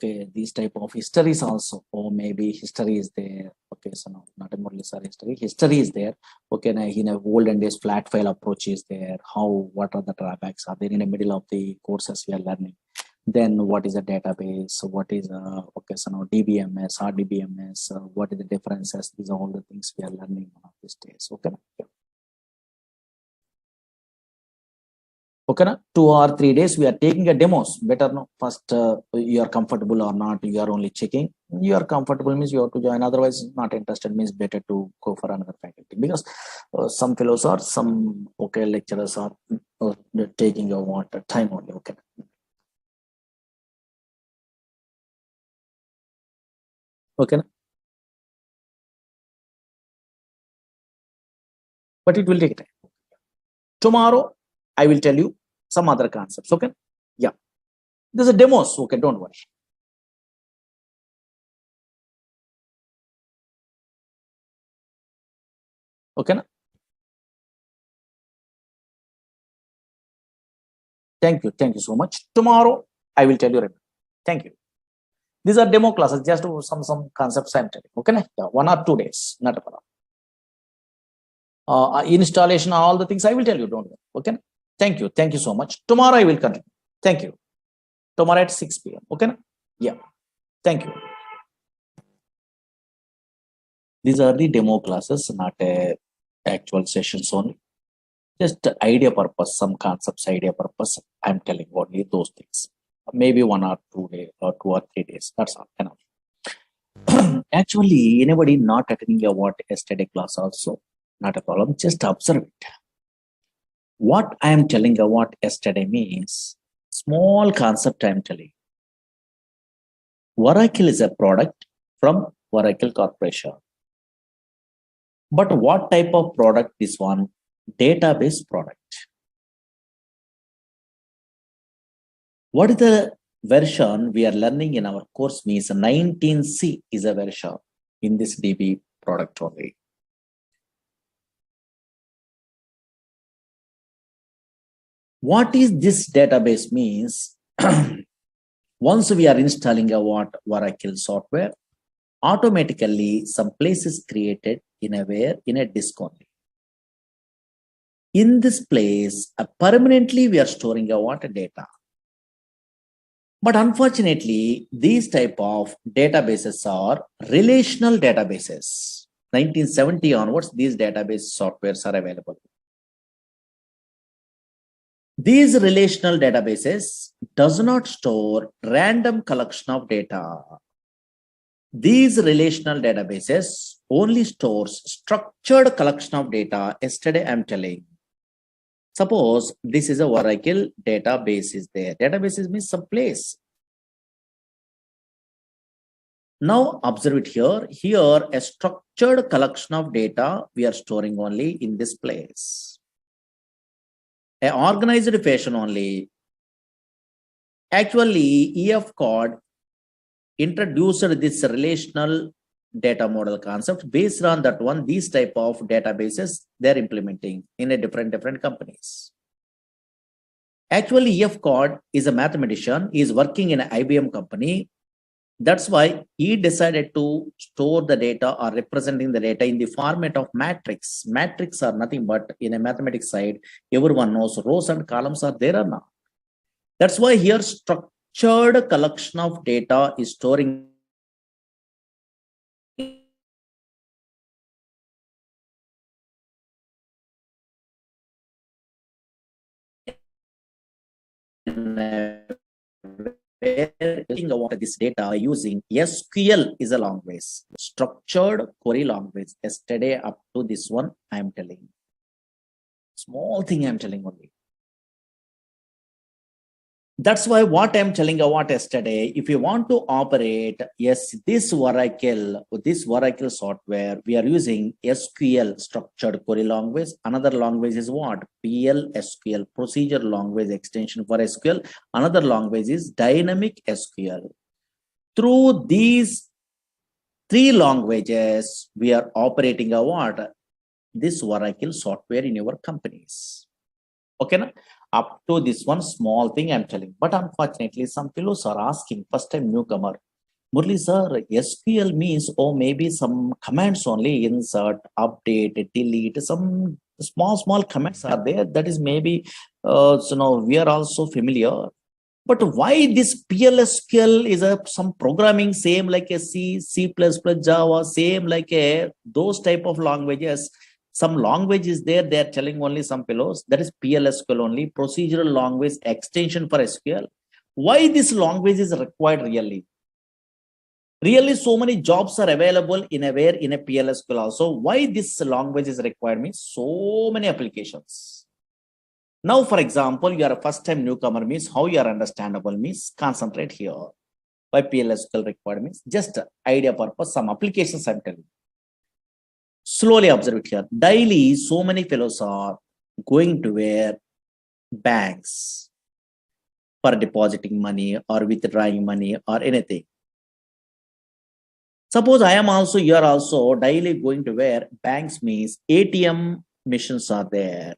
Okay, these type of histories also, or maybe history is there. Okay, so no, not a Murali Sir history. History is there. Okay, now in a olden days, flat file approach is there. How, what are the drawbacks? Are there in the middle of the courses we are learning? Then what is a database? What is okay, so now DBMS, RDBMS, what is the differences? These are all the things we are learning one of these days. Okay. Okay, na? 2 or 3 days we are taking a demos. Better no. First, you are comfortable or not. You are only checking. You are comfortable means you have to join. Otherwise, not interested means better to go for another faculty, because some fellows are, some okay lecturers are taking your water time only. Okay. Okay, na? But it will take time. Tomorrow, I will tell you some other concepts. Okay. Yeah. There's a demos. Okay. Don't worry. Okay. Na? Thank you. Thank you so much. Tomorrow, I will tell you. Thank you. These are demo classes, just some concepts I'm telling. Okay. Na? Yeah, 1 or 2 days. Not a problem. Installation, all the things I will tell you. Don't worry. Okay. Na? Thank you. Thank you so much. Tomorrow I will continue. Thank you. Tomorrow at 6 p.m. Okay. Na? Yeah. Thank you. These are the demo classes, not actual sessions only. Just idea purpose, some concepts, idea purpose. I'm telling only those things. Maybe 1 or 2 days or 2 or 3 days. That's all enough. Actually, anybody not attending your what yesterday class also, not a problem. Just observe it. What I am telling you what yesterday means, small concept I am telling. Oracle is a product from Oracle Corporation. But what type of product is one? Database product. What is the version we are learning in our course means 19C is a version in this DB product only. What is this database means? Once we are installing a what Oracle software, automatically some place is created in a disk only. In this place, permanently we are storing a what data. But unfortunately, these type of databases are relational databases. 1970 onwards, these database softwares are available. These relational databases does not store random collection of data. These relational databases only stores structured collection of data. Yesterday, I'm telling. Suppose this is a Oracle database is there. Databases means some place. Now observe it here. Here, a structured collection of data we are storing only in this place. An organized fashion only. Actually, EF code introduced this relational data model concept. Based on that one, these type of databases they're implementing in a different companies. Actually, EF code is a mathematician. He is working in an IBM company. That's why he decided to store the data or representing the data in the format of matrix. Matrix are nothing but in a mathematics side, everyone knows rows and columns are there or not. That's why here structured collection of data is storing about this data by using SQL is a language, structured query language. Yesterday up to this one, I am telling. Small thing I'm telling only. That's why what I'm telling about yesterday, if you want to operate, yes, this Oracle software, we are using SQL, structured query language. Another language is what? PLSQL, procedure language extension for SQL. Another language is dynamic SQL. Through these three languages, we are operating a what? This Oracle software in your companies. Okay, na? Up to this one small thing I'm telling. But unfortunately, some fellows are asking, first time newcomer, Murali Sir, SQL means, oh, maybe some commands only, insert, update, delete, some small commands are there. That is maybe, we are also familiar. But why this PLSQL is some programming same like a C++, Java, same like those type of languages. Some language is there, they are telling only some fellows, that is PLSQL only, procedural language extension for SQL. Why this language is required really? Really, so many jobs are available in a PLSQL also. Why this language is required means so many applications. Now, for example, you are a first time newcomer means how you are understandable means concentrate here. Why PLSQL required means just idea purpose, some applications I'm telling. Slowly observe it here. Daily, so many fellows are going to where banks for depositing money or withdrawing money or anything. Suppose I am also, you are also daily going to where banks means ATM machines are there.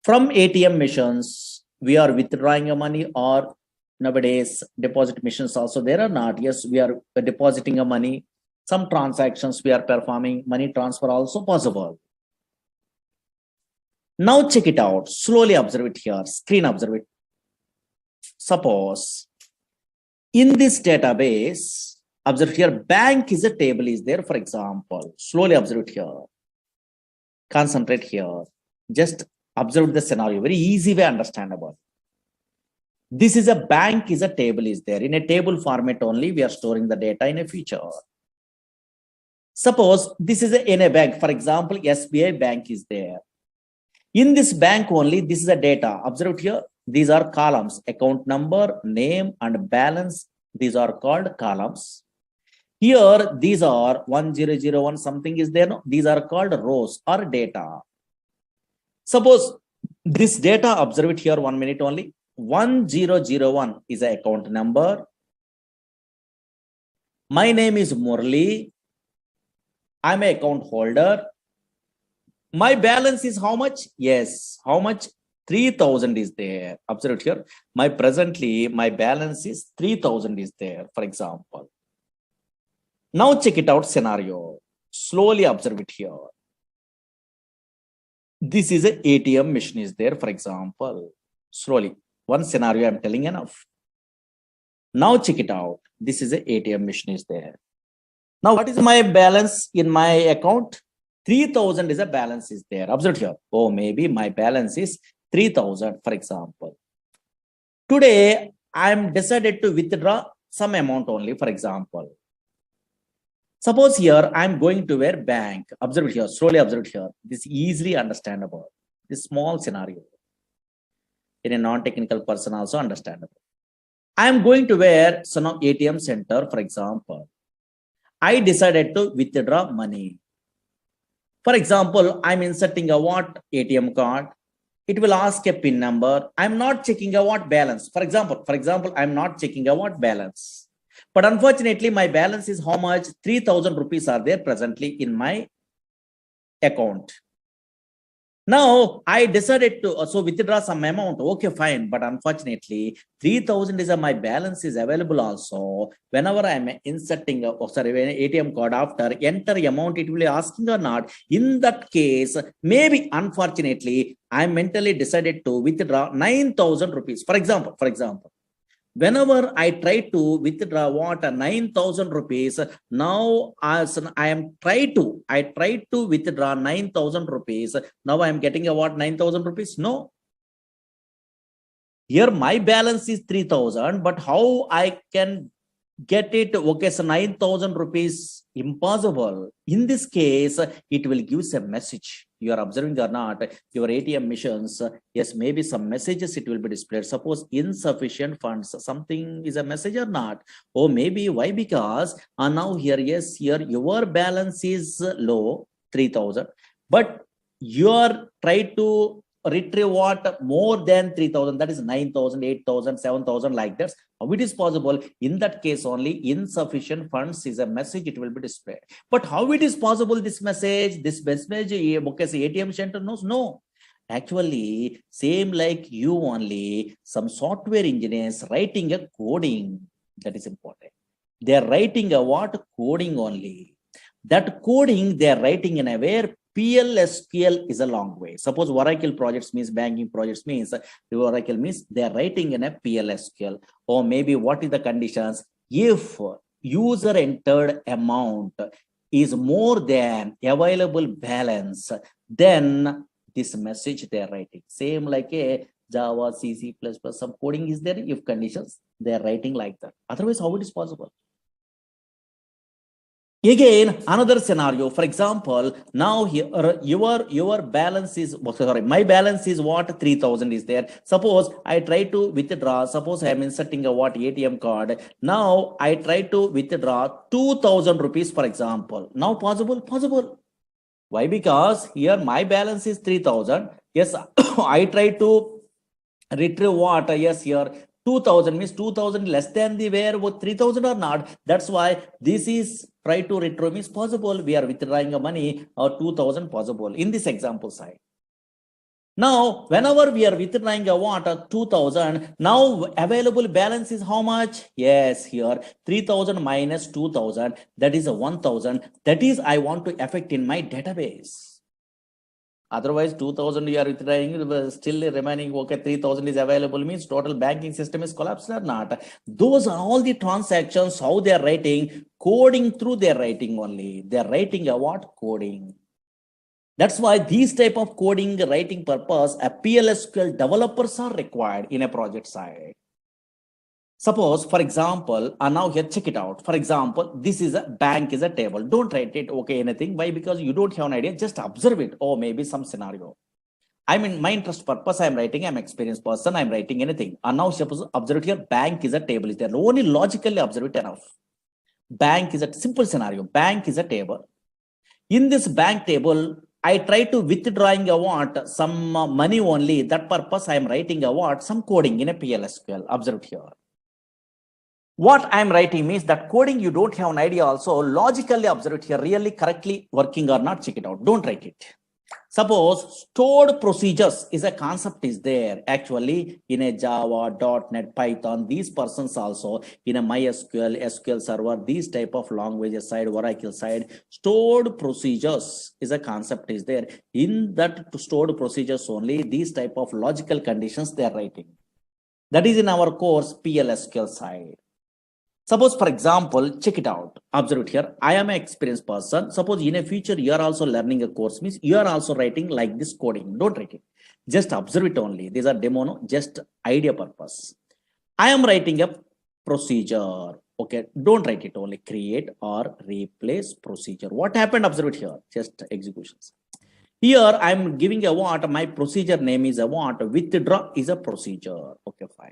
From ATM machines, we are withdrawing your money, or nowadays deposit machines also there or not. Yes, we are depositing a money. Some transactions we are performing, money transfer also possible. Now check it out. Slowly observe it here. Screen observe it. Suppose in this database, observe here, bank is a table is there, for example. Slowly observe it here. Concentrate here. Just observe the scenario. Very easy way understandable. This is a bank is a table is there. In a table format only, we are storing the data in a feature. Suppose this is in a bank, for example, SBI bank is there. In this bank only, this is a data. Observe here, these are columns, account number, name, and balance. These are called columns. Here, these are 1001, something is there. No? These are called rows or data. Suppose this data, observe it here 1 minute only. 1001 is an account number. My name is Murali. I'm an account holder. My balance is how much? Yes. How much? 3,000 is there. Observe it here. My balance is 3,000 is there, for example. Now check it out scenario. Slowly observe it here. This is an ATM machine is there, for example. Slowly. One scenario I'm telling enough. Now check it out. This is an ATM machine is there. Now, what is my balance in my account? 3,000 is a balance is there. Observe here. Oh, maybe my balance is 3,000, for example. Today, I'm decided to withdraw some amount only, for example. Suppose here, I'm going to where bank. Observe here. Slowly observe here. This is easily understandable. This small scenario. In a non-technical person also understandable. I'm going to where some ATM center, for example. I decided to withdraw money. For example, I'm inserting a what ATM card. It will ask a PIN number. I'm not checking a what balance. For example, I'm not checking a what balance. But unfortunately, my balance is how much? 3,000 rupees are there presently in my account. Now I decided to so withdraw some amount. Okay, fine. But unfortunately, 3,000 is my balance is available also. Whenever I'm inserting when ATM card after enter amount, it will be asking or not. In that case, maybe unfortunately, I mentally decided to withdraw 9,000 rupees. For example, whenever I try to withdraw what 9,000 rupees, now as I try to withdraw 9,000 rupees. Now I am getting a what 9,000 rupees? No, here my balance is 3,000, but how I can get it? Okay, so 9,000 rupees impossible. In this case, it will give a message. You are observing or not, your ATM missions, yes, maybe some messages it will be displayed. Suppose insufficient funds, something is a message or not. Or maybe why? Because now here, yes, here your balance is low, 3,000, but you are trying to retrieve what more than 3,000, that is 9,000, 8,000, 7,000, like that. How it is possible? In that case only insufficient funds is a message, it will be displayed. But how it is possible this message okay, say ATM center knows? No, actually same like you only, some software engineers writing a coding, that is important. They are writing a what coding only. That coding they are writing in a where PLSQL is a long way. Suppose Oracle projects means banking projects means Oracle means they are writing in a PLSQL. Or maybe what is the conditions? If user entered amount is more than available balance, then this message they are writing. Same like a Java, C, C++, some coding is there. If conditions, they are writing like that. Otherwise, how it is possible? Again, another scenario. For example, now here your balance is my balance is what 3,000 is there. Suppose I try to withdraw. Suppose I am inserting a what ATM card. Now I try to withdraw 2,000 rupees, for example. Now possible. Why? Because here my balance is 3,000. Yes, I try to retrieve what? Yes, here 2,000 means 2,000 less than the where 3,000 or not. That's why this is try to retrieve means possible. We are withdrawing a money or 2,000 possible in this example side. Now, whenever we are withdrawing a what 2,000, now available balance is how much? Yes, here 3,000 minus 2,000, that is a 1,000. That is I want to affect in my database. Otherwise, 2,000 you are withdrawing, still remaining, okay, 3,000 is available, means total banking system is collapsed or not. Those are all the transactions, how they are writing, coding through their writing only. They are writing a what? Coding. That's why these type of coding writing purpose, a PLSQL developers are required in a project side. Suppose, for example, now here check it out. For example, this is a bank is a table. Don't write it, okay, anything. Why? Because you don't have an idea. Just observe it. Or maybe some scenario. I mean, my interest purpose, I'm writing, I'm experienced person, I'm writing anything. And now suppose observe it here, bank is a table. Is there only logically observe it enough. Bank is a simple scenario. Bank is a table. In this bank table, I try to withdrawing a what? Some money only. That purpose, I'm writing a what? Some coding in a PLSQL. Observe here. What I'm writing means that coding you don't have an idea also. Logically observe it here, really correctly working or not, check it out. Don't write it. Suppose stored procedures is a concept is there actually in a Java, .NET, Python. These persons also in a MySQL, SQL Server, these type of languages side, Oracle side, stored procedures is a concept is there. In that stored procedures only, these type of logical conditions they are writing. That is in our course PLSQL side. Suppose, for example, check it out. Observe it here. I am an experienced person. Suppose in a future, you are also learning a course, means you are also writing like this coding. Don't write it. Just observe it only. These are demo, no? Just idea purpose. I am writing a procedure. Okay, don't write it only. Create or replace procedure. What happened? Observe it here. Just executions. Here, I'm giving a what? My procedure name is a what? Withdraw is a procedure. Okay, fine.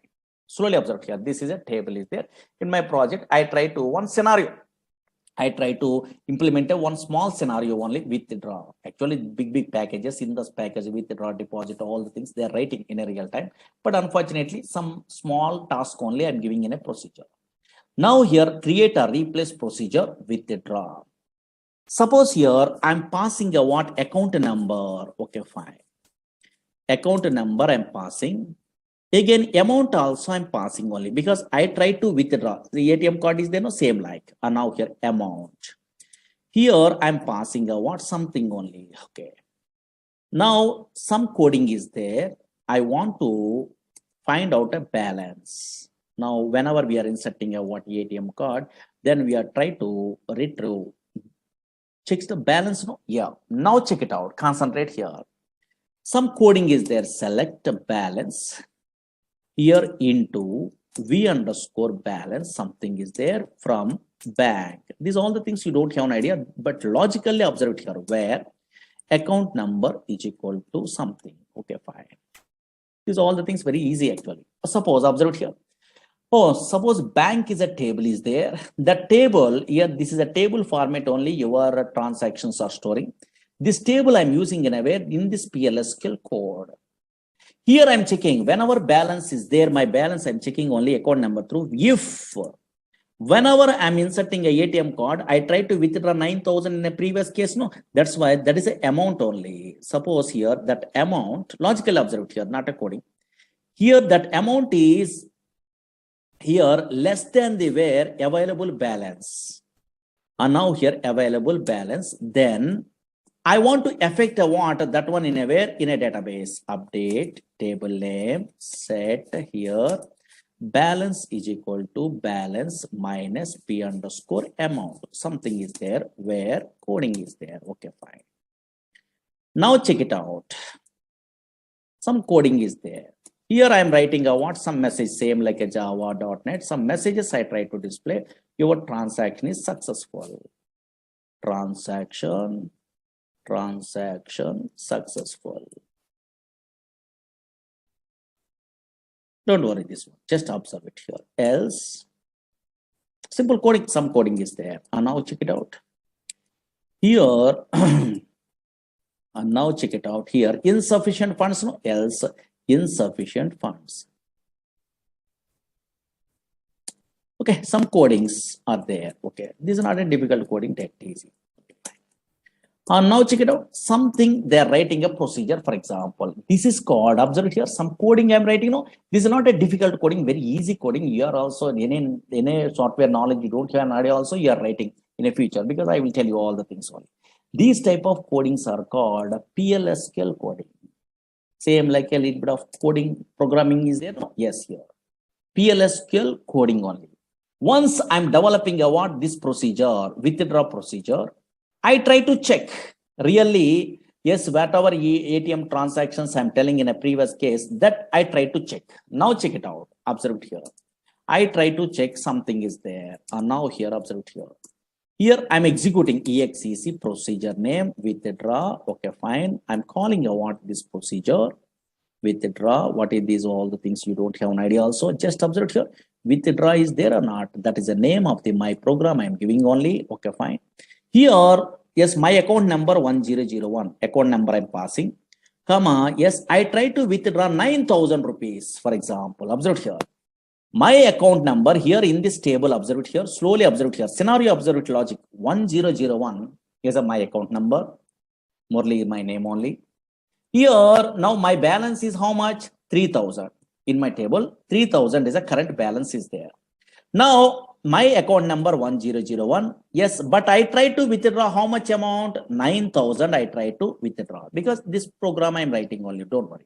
Slowly observe here. This is a table is there. In my project, I try to one scenario. I try to implement a one small scenario only withdraw. Actually, big packages in this package withdraw, deposit, all the things they are writing in a real time. But unfortunately, some small task only I'm giving in a procedure. Now here, create a replace procedure withdraw. Suppose here I'm passing a what account number. Okay, fine. account number I'm passing. Again, amount also I'm passing only because I try to withdraw. The ATM card is there, no same like. And now here amount. Here I'm passing a what something only. Okay. Now some coding is there. I want to find out a balance. Now, whenever we are inserting a what ATM card, then we are trying to retrieve. Checks the balance. No, yeah. Now check it out. Concentrate here. Some coding is there. Select a balance. Here into V underscore balance, something is there from bank. These are all the things you don't have an idea, but logically observe here where account number is equal to something. Okay, fine. These are all the things very easy actually. Suppose observe here. Oh, suppose bank is a table is there. The table here, this is a table format only. Your transactions are storing. This table I'm using in a way in this PLSQL code. Here I'm checking whenever balance is there, my balance I'm checking only account number through. If whenever I'm inserting a ATM card, I try to withdraw 9,000 in a previous case. No, that's why that is an amount only. Suppose here that amount, logically observed here, not a coding. Here that amount is here less than the where available balance. And now here available balance, then I want to affect a what that one in a where in a database. Update table name, set here balance is equal to balance minus P underscore amount. Something is there where coding is there. Okay, fine. Now check it out. Some coding is there. Here I am writing a what some message same like a java.net. Some messages I try to display. Your transaction is successful. Transaction successful. Don't worry this one. Just observe it here. Else, simple coding, some coding is there. And now check it out. Here, and now check it out here. Insufficient funds, no, else insufficient funds. Okay, some codings are there. Okay, this is not a difficult coding, take it easy. And now check it out. Something they are writing a procedure, for example. This is called, observe here, some coding I'm writing. No, this is not a difficult coding, very easy coding. You are also in a software knowledge, you don't have an idea also, you are writing in a future because I will tell you all the things only. These type of codings are called PLSQL coding. Same like a little bit of coding programming is there. No? Yes, here. PLSQL coding only. Once I'm developing a what this procedure, withdraw procedure, I try to check really, yes, whatever ATM transactions I'm telling in a previous case that I try to check. Now check it out. Observe here. I try to check something is there. And now here, observe here. Here I'm executing exec procedure name withdraw. Okay, fine. I'm calling a what this procedure withdraw. What is these all the things you don't have an idea also. Just observe here. Withdraw is there or not? That is the name of the my program I'm giving only. Okay, fine. Here, yes, my account number 1001, account number I'm passing, comma, yes, I try to withdraw 9,000 rupees, for example. Observe here. My account number here in this table, observe it here, slowly observe it here. Scenario, observe it logic. 1001 is my account number. Murali is my name only. Here, now my balance is how much? 3,000. In my table, 3,000 is a current balance is there. Now, my account number 1001, yes, but I try to withdraw how much amount? 9,000 I try to withdraw because this program I'm writing only, don't worry.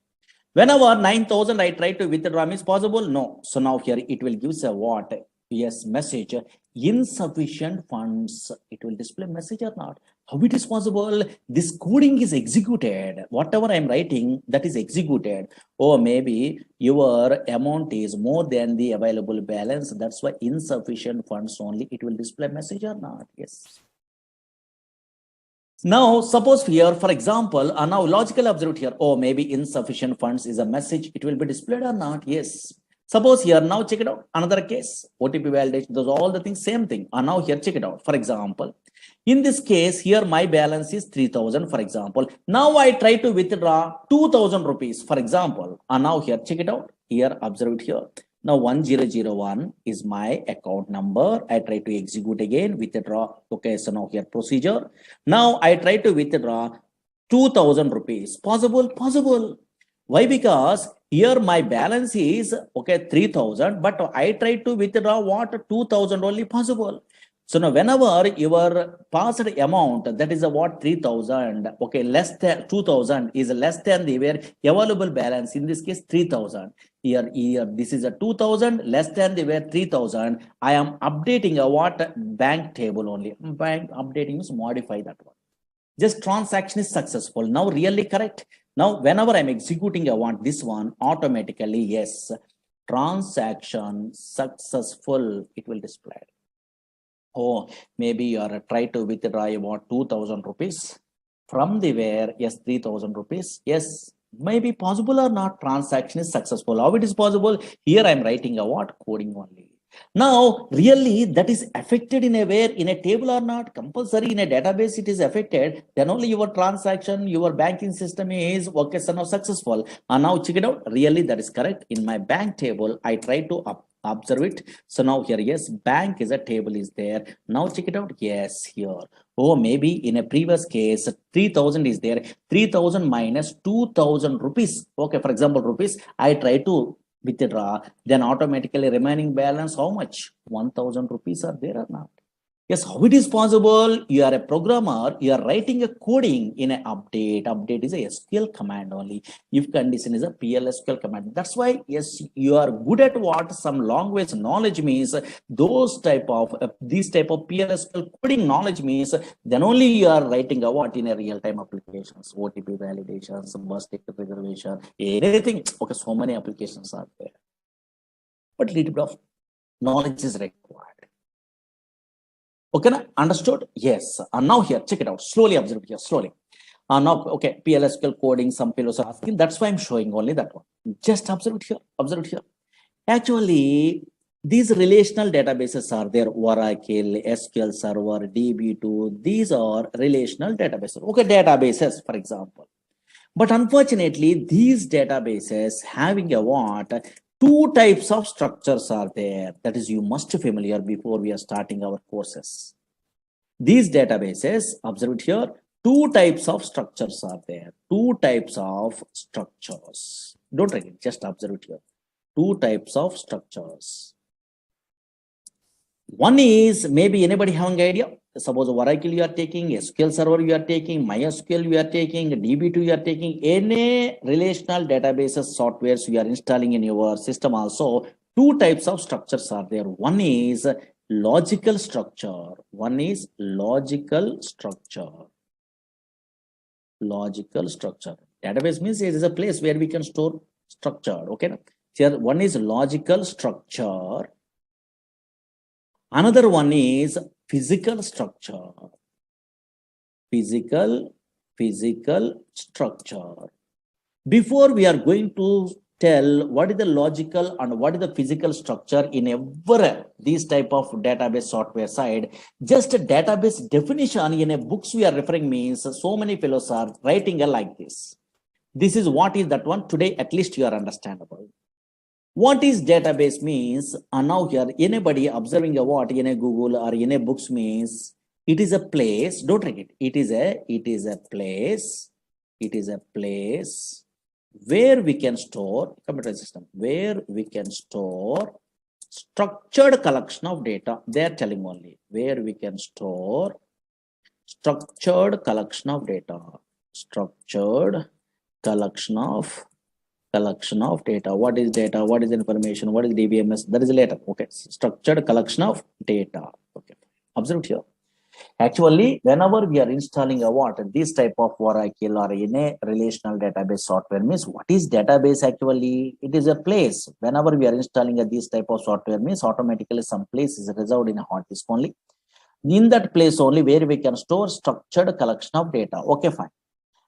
Whenever 9,000 I try to withdraw is possible? No. So now here it will give a what? Yes, message, insufficient funds. It will display message or not. How it is possible? This coding is executed. Whatever I'm writing, that is executed. Or maybe your amount is more than the available balance. That's why insufficient funds only. It will display message or not. Yes. Now, suppose here, for example, now logical observed here. Oh, maybe insufficient funds is a message. It will be displayed or not. Yes. Suppose here, now check it out. Another case, OTP validation, those all the things, same thing. And now here, check it out. For example, in this case, here my balance is 3,000, for example. Now I try to withdraw 2,000 rupees, for example. And now here, check it out. Here, observe it here. Now 1001 is my account number. I try to execute again, withdraw. Okay, so now here procedure. Now I try to withdraw 2,000 rupees. Possible, possible. Why? Because here my balance is okay 3,000, but I try to withdraw what 2,000 only possible. So now whenever your passed amount, that is a what 3,000, okay, less than 2,000 is less than the where available balance, in this case 3,000. Here this is a 2,000 less than the where 3,000. I am updating a what bank table only. Bank updating is modify that one. Just transaction is successful. Now really correct. Now whenever I'm executing, I want this one automatically, yes, transaction successful, it will display. Oh, maybe you are trying to withdraw about 2,000 rupees from the where, yes, 3,000 rupees. Yes, maybe possible or not, transaction is successful. How it is possible? Here I'm writing a what coding only. Now, really that is affected in a where, in a table or not, compulsory in a database it is affected, then only your transaction, your banking system is okay, so now successful. And now check it out, really that is correct. In my bank table, I try to observe it. So now here, yes, bank is a table is there. Now check it out, yes, here. Oh, maybe in a previous case, 3,000 is there. 3,000 minus 2,000 rupees. Okay, for example, rupees, I try to withdraw, then automatically remaining balance how much? 1,000 rupees are there or not? Yes, how it is possible? You are a programmer, you are writing a coding in an update. Update is a SQL command only. If condition is a PLSQL command. That's why, yes, you are good at what some language knowledge means. Those type of this type of PLSQL coding knowledge means then only you are writing a what in a real-time applications, OTP validations, bus ticket reservation, anything. Okay, so many applications are there. But little bit of knowledge is required. Okay, understood? Yes. And now here, check it out. Slowly observe here, slowly. Now, okay, PLSQL coding, some fellows are asking. That's why I'm showing only that one. Just observe it here. Observe it here. Actually, these relational databases are there. Oracle, SQL Server, DB2. These are relational databases. Okay, databases, for example. But unfortunately, these databases having a what? Two types of structures are there. That is, you must be familiar before we are starting our courses. These databases, observe it here, two types of structures are there. Two types of structures. Don't write it, just observe it here. Two types of structures. One is, maybe anybody having idea? Suppose Oracle you are taking, SQL Server you are taking, MySQL you are taking, DB2 you are taking, any relational databases softwares you are installing in your system also, two types of structures are there. One is logical structure. One is logical structure. Logical structure. Database means it is a place where we can store structure. Okay. Here one is logical structure. Another one is physical structure. Physical structure. Before we are going to tell what is the logical and what is the physical structure in every these type of database software side, just a database definition in a books we are referring means so many fellows are writing like this. This is what is that one. Today at least you are understandable. What is database means, and now here anybody observing a what in a Google or in a books means it is a place. Don't read it. It is a place. It is a place where we can store computer system, where we can store structured collection of data. They are telling only where we can store structured collection of data. Structured collection of data. What is data? What is information? What is DBMS? That is later. Okay, structured collection of data. Okay, observe here. Actually, whenever we are installing a what this type of Oracle or in a relational database software means what is database actually? It is a place. Whenever we are installing a this type of software means automatically some place is reserved in a hard disk only. In that place only where we can store structured collection of data. Okay, fine.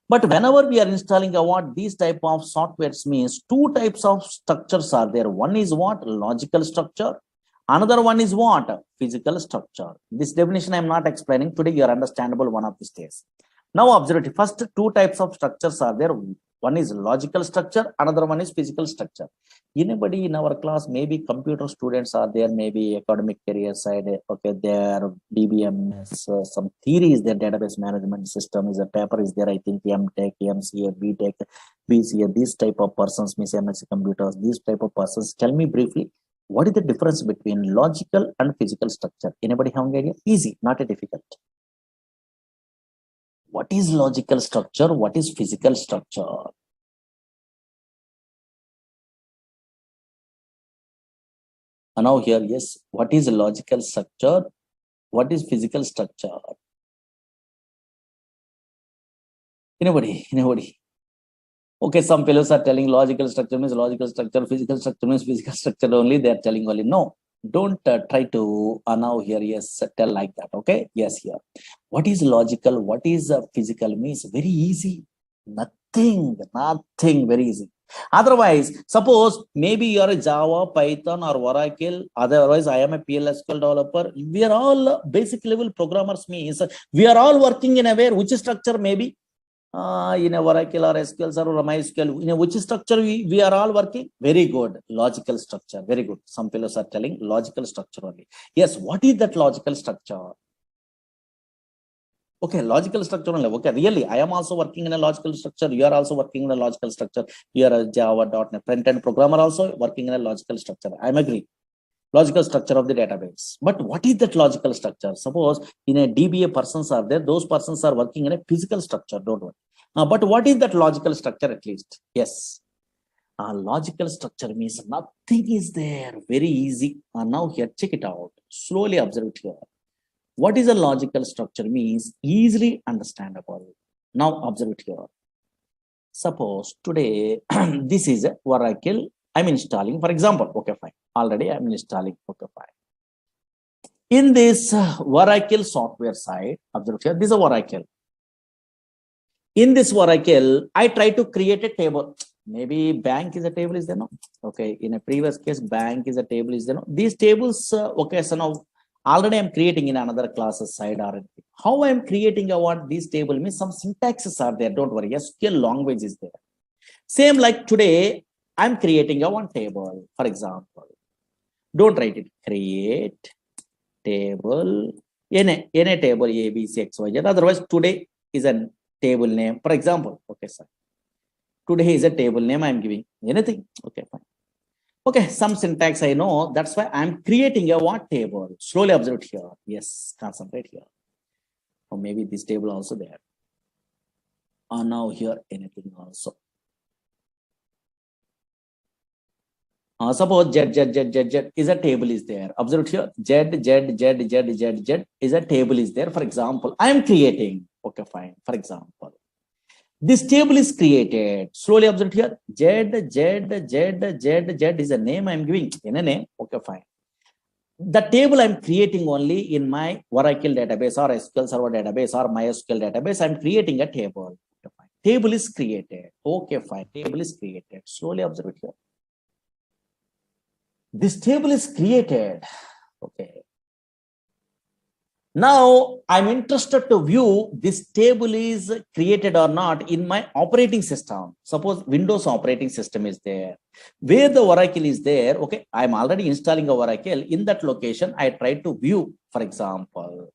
But whenever we are installing a what these type of softwares means two types of structures are there. One is what logical structure. Another one is what physical structure. This definition I am not explaining today. You are understandable one of these days. Now observe it. First two types of structures are there. One is logical structure, another one is physical structure. Anybody in our class, maybe computer students are there, maybe academic career side, okay, there DBMS, some theories, their database management system is a paper is there, I think MTech, MCA, BTech, BCA, these type of persons, Miss MSc computers, these type of persons. Tell me briefly, what is the difference between logical and physical structure? Anybody have an idea? Easy, not a difficult. What is logical structure? What is physical structure? And now here, yes, what is logical structure? What is physical structure? Anybody? Anybody? Okay, some fellows are telling logical structure means logical structure, physical structure means physical structure only. They are telling only. No, don't try to now here, yes, tell like that. Okay, yes, here. What is logical? What is physical means very easy. Nothing, very easy. Otherwise, suppose maybe you are a Java, Python, or Oracle. Otherwise, I am a PLSQL developer. We are all basic level programmers. Means we are all working in a way which structure maybe in a Oracle or SQL Server or MySQL. In a which structure we are all working? Very good. Logical structure. Very good. Some fellows are telling logical structure only. Yes. What is that logical structure? Okay, logical structure only. Okay, really, I am also working in a logical structure. You are also working in a logical structure. You are a Java.NET front-end programmer also working in a logical structure. I am agree. Logical structure of the database. But what is that logical structure? Suppose in a DBA persons are there, those persons are working in a physical structure. Don't worry. But what is that logical structure at least? Yes. Logical structure means nothing is there. Very easy. Now here, check it out. Slowly observe it here. What is a logical structure means easily understandable. Now observe it here. Suppose today, this is a Oracle. I'm installing, for example. Okay, fine. Already I'm installing. Okay, fine. In this Oracle software side, observe here, this is a Oracle. In this Oracle, I try to create a table. Maybe bank is a table, is there no? Okay, in a previous case, bank is a table, is there no? These tables, okay, so now already I'm creating in another classes side or anything. How I'm creating I want this table means some syntaxes are there. Don't worry, SQL language is there. Same like today, I'm creating a one table, for example. Don't write it. Create table in a table A, B, C, X, Y, Z. Otherwise, today is a table name. For example, okay, sir. Today is a table name I'm giving. Anything? Okay, fine. Okay, some syntax I know. That's why I'm creating a what table. Slowly observe it here. Yes, concentrate here. Or maybe this table also there. Or now here anything also. Suppose Z is a table is there. Observe here. Z is a table is there. For example, I am creating. Okay, fine. For example, this table is created. Slowly observe here. Z is a name I am giving. In a name. Okay, fine. The table I'm creating only in my Oracle database or SQL Server database or MySQL database. I'm creating a table. Okay, fine. Table is created. Okay, fine. Table is created. Slowly observe it here. This table is created. Okay. Now I'm interested to view this table is created or not in my operating system. Suppose Windows operating system is there. Where the Oracle is there, okay, I'm already installing a Oracle. In that location, I try to view, for example,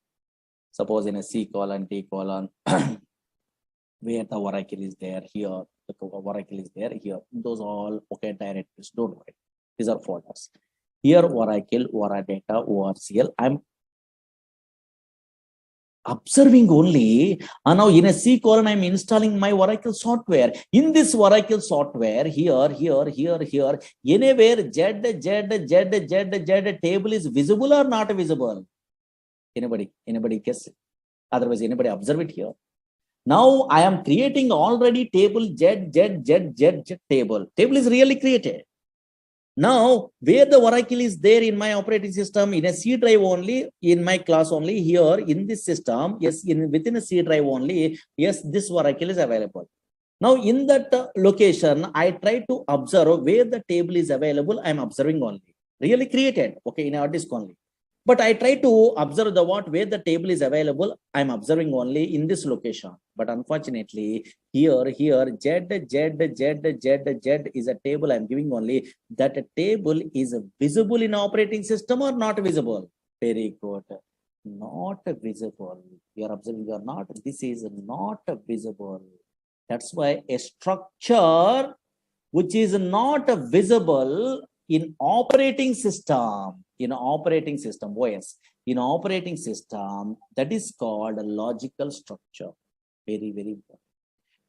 suppose in a C colon, D colon, where the Oracle is there, here, the Oracle is there, here. Those all, okay, directories, don't worry. These are folders. Here, Oracle, Oradata, ORCL. I'm observing only. And now in a C colon, I'm installing my Oracle software. In this Oracle software, here, anywhere Z table is visible or not visible? Anybody guess? Otherwise, anybody observe it here? Now I am creating already table Z table. Table is really created. Now, where the Oracle is there in my operating system, in a C drive only, in my class only, here in this system, yes, within a C drive only, yes, this Oracle is available. Now, in that location, I try to observe where the table is available. I am observing only. Really created, okay, in our disk only. But I try to observe the where the table is available. I'm observing only in this location. But unfortunately, here, Z is a table I'm giving only. That table is visible in operating system or not visible? Very good. Not visible. You are observing, you are not. This is not visible. That's why a structure which is not visible in operating system, OS, in operating system, that is called a logical structure. Very, very important.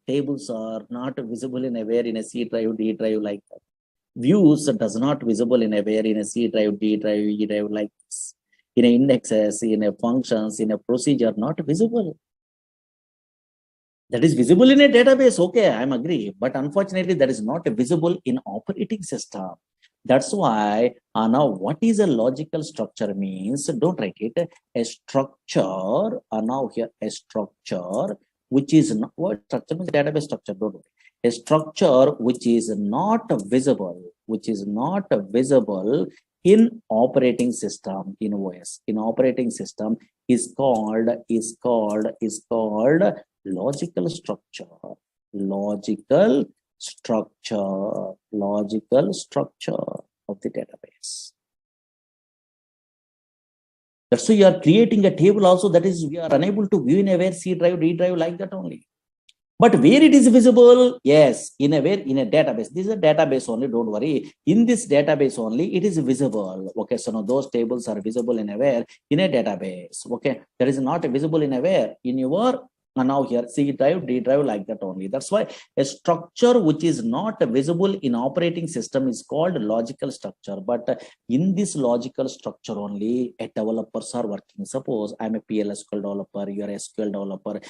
Tables are not visible in where in a C drive, D drive like that. Views does not visible in where in a C drive, D drive, E drive like this. In a indexes, in a functions, in a procedure, not visible. That is visible in a database, okay, I'm agree, but unfortunately that is not visible in operating system. That's why now what is a logical structure means, don't write it, a structure, now here a structure which is not, what structure means, database structure, don't worry. A structure which is not visible, in operating system, in OS, in operating system is called logical structure, logical structure of the database. That's why you are creating a table also, that is we are unable to view in a where C drive, D drive like that only. But where it is visible, yes, in a database. This is a database only, don't worry. In this database only, it is visible. Okay, so now those tables are visible in a where? In a database. Okay, there is not visible in a where? In your now here C drive, D drive like that only. That's why a structure which is not visible in operating system is called logical structure. But in this logical structure only, a developers are working. Suppose I'm a PLSQL developer, you're a SQL developer,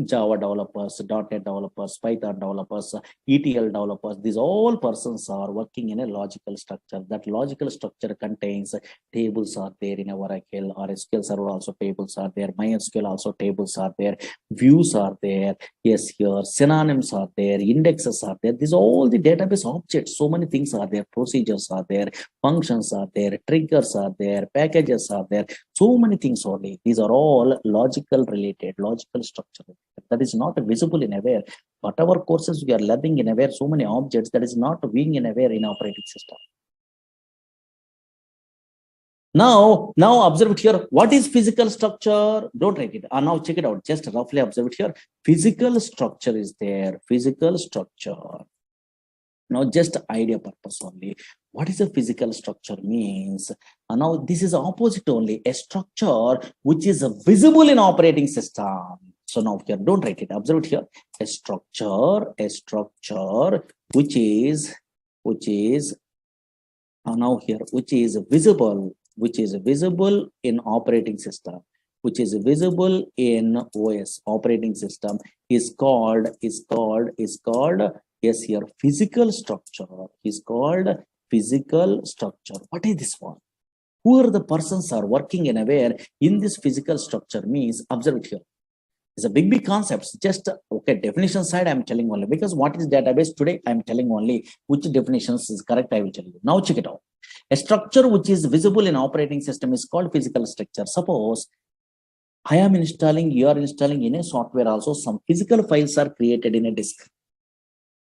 Java developers, .NET developers, Python developers, ETL developers. These all persons are working in a logical structure. That logical structure contains tables are there in a Oracle or SQL Server, also tables are there. MySQL also tables are there. Views are there. Yes, here synonyms are there. Indexes are there. These all the database objects. So many things are there. Procedures are there. Functions are there. Triggers are there. Packages are there. So many things only. These are all logical related, logical structure. That is not visible in aware. Whatever courses we are learning in aware, so many objects that is not being in aware in operating system. Now observe it here. What is physical structure? Don't write it. Now check it out. Just roughly observe it here. Physical structure is there. Physical structure. Now just idea purpose only. What is a physical structure means? Now this is opposite only. A structure which is visible in operating system. So now here, don't write it. Observe it here. A structure which is now here, which is visible in operating system, which is visible in OS operating system is called yes here physical structure is called physical structure. What is this one? Who are the persons are working in aware in this physical structure means, observe it here. It's a big concepts. Just okay, definition side I'm telling only, because what is database today I'm telling only which definitions is correct I will tell you. Now check it out. A structure which is visible in operating system is called physical structure. Suppose I am installing, you are installing in a software also, some physical files are created in a disk.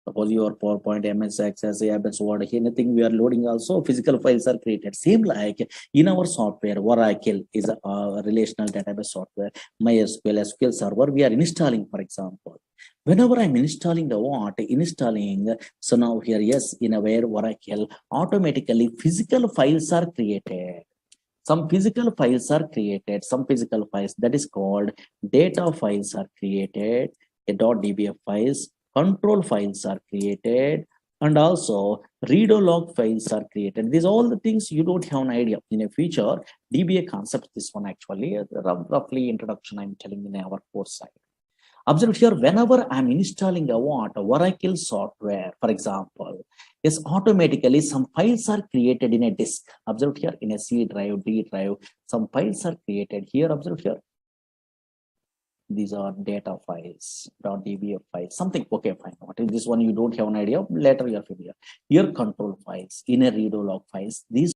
Suppose your PowerPoint, MS Access, ABS, Word, anything we are loading also, physical files are created. Same like in our software, Oracle is a relational database software. MySQL, SQL Server, we are installing, for example. Whenever I'm installing the what, so now here, yes, in aware Oracle, automatically physical files are created. Some physical files are created, some physical files that is called data files are created, a .dbf files, control files are created, and also read log files are created. These all the things you don't have an idea. In a future, DBA concept, this one actually, roughly introduction I'm telling in our course side. Observe here, whenever I'm installing a Oracle software, for example, yes, automatically some files are created in a disk. Observe here, in a C drive, D drive, some files are created here. Observe here. These are data files, .dbf files, something. Okay, fine. What is this one? You don't have an idea. Later you are familiar. Here control files, in a read log files. These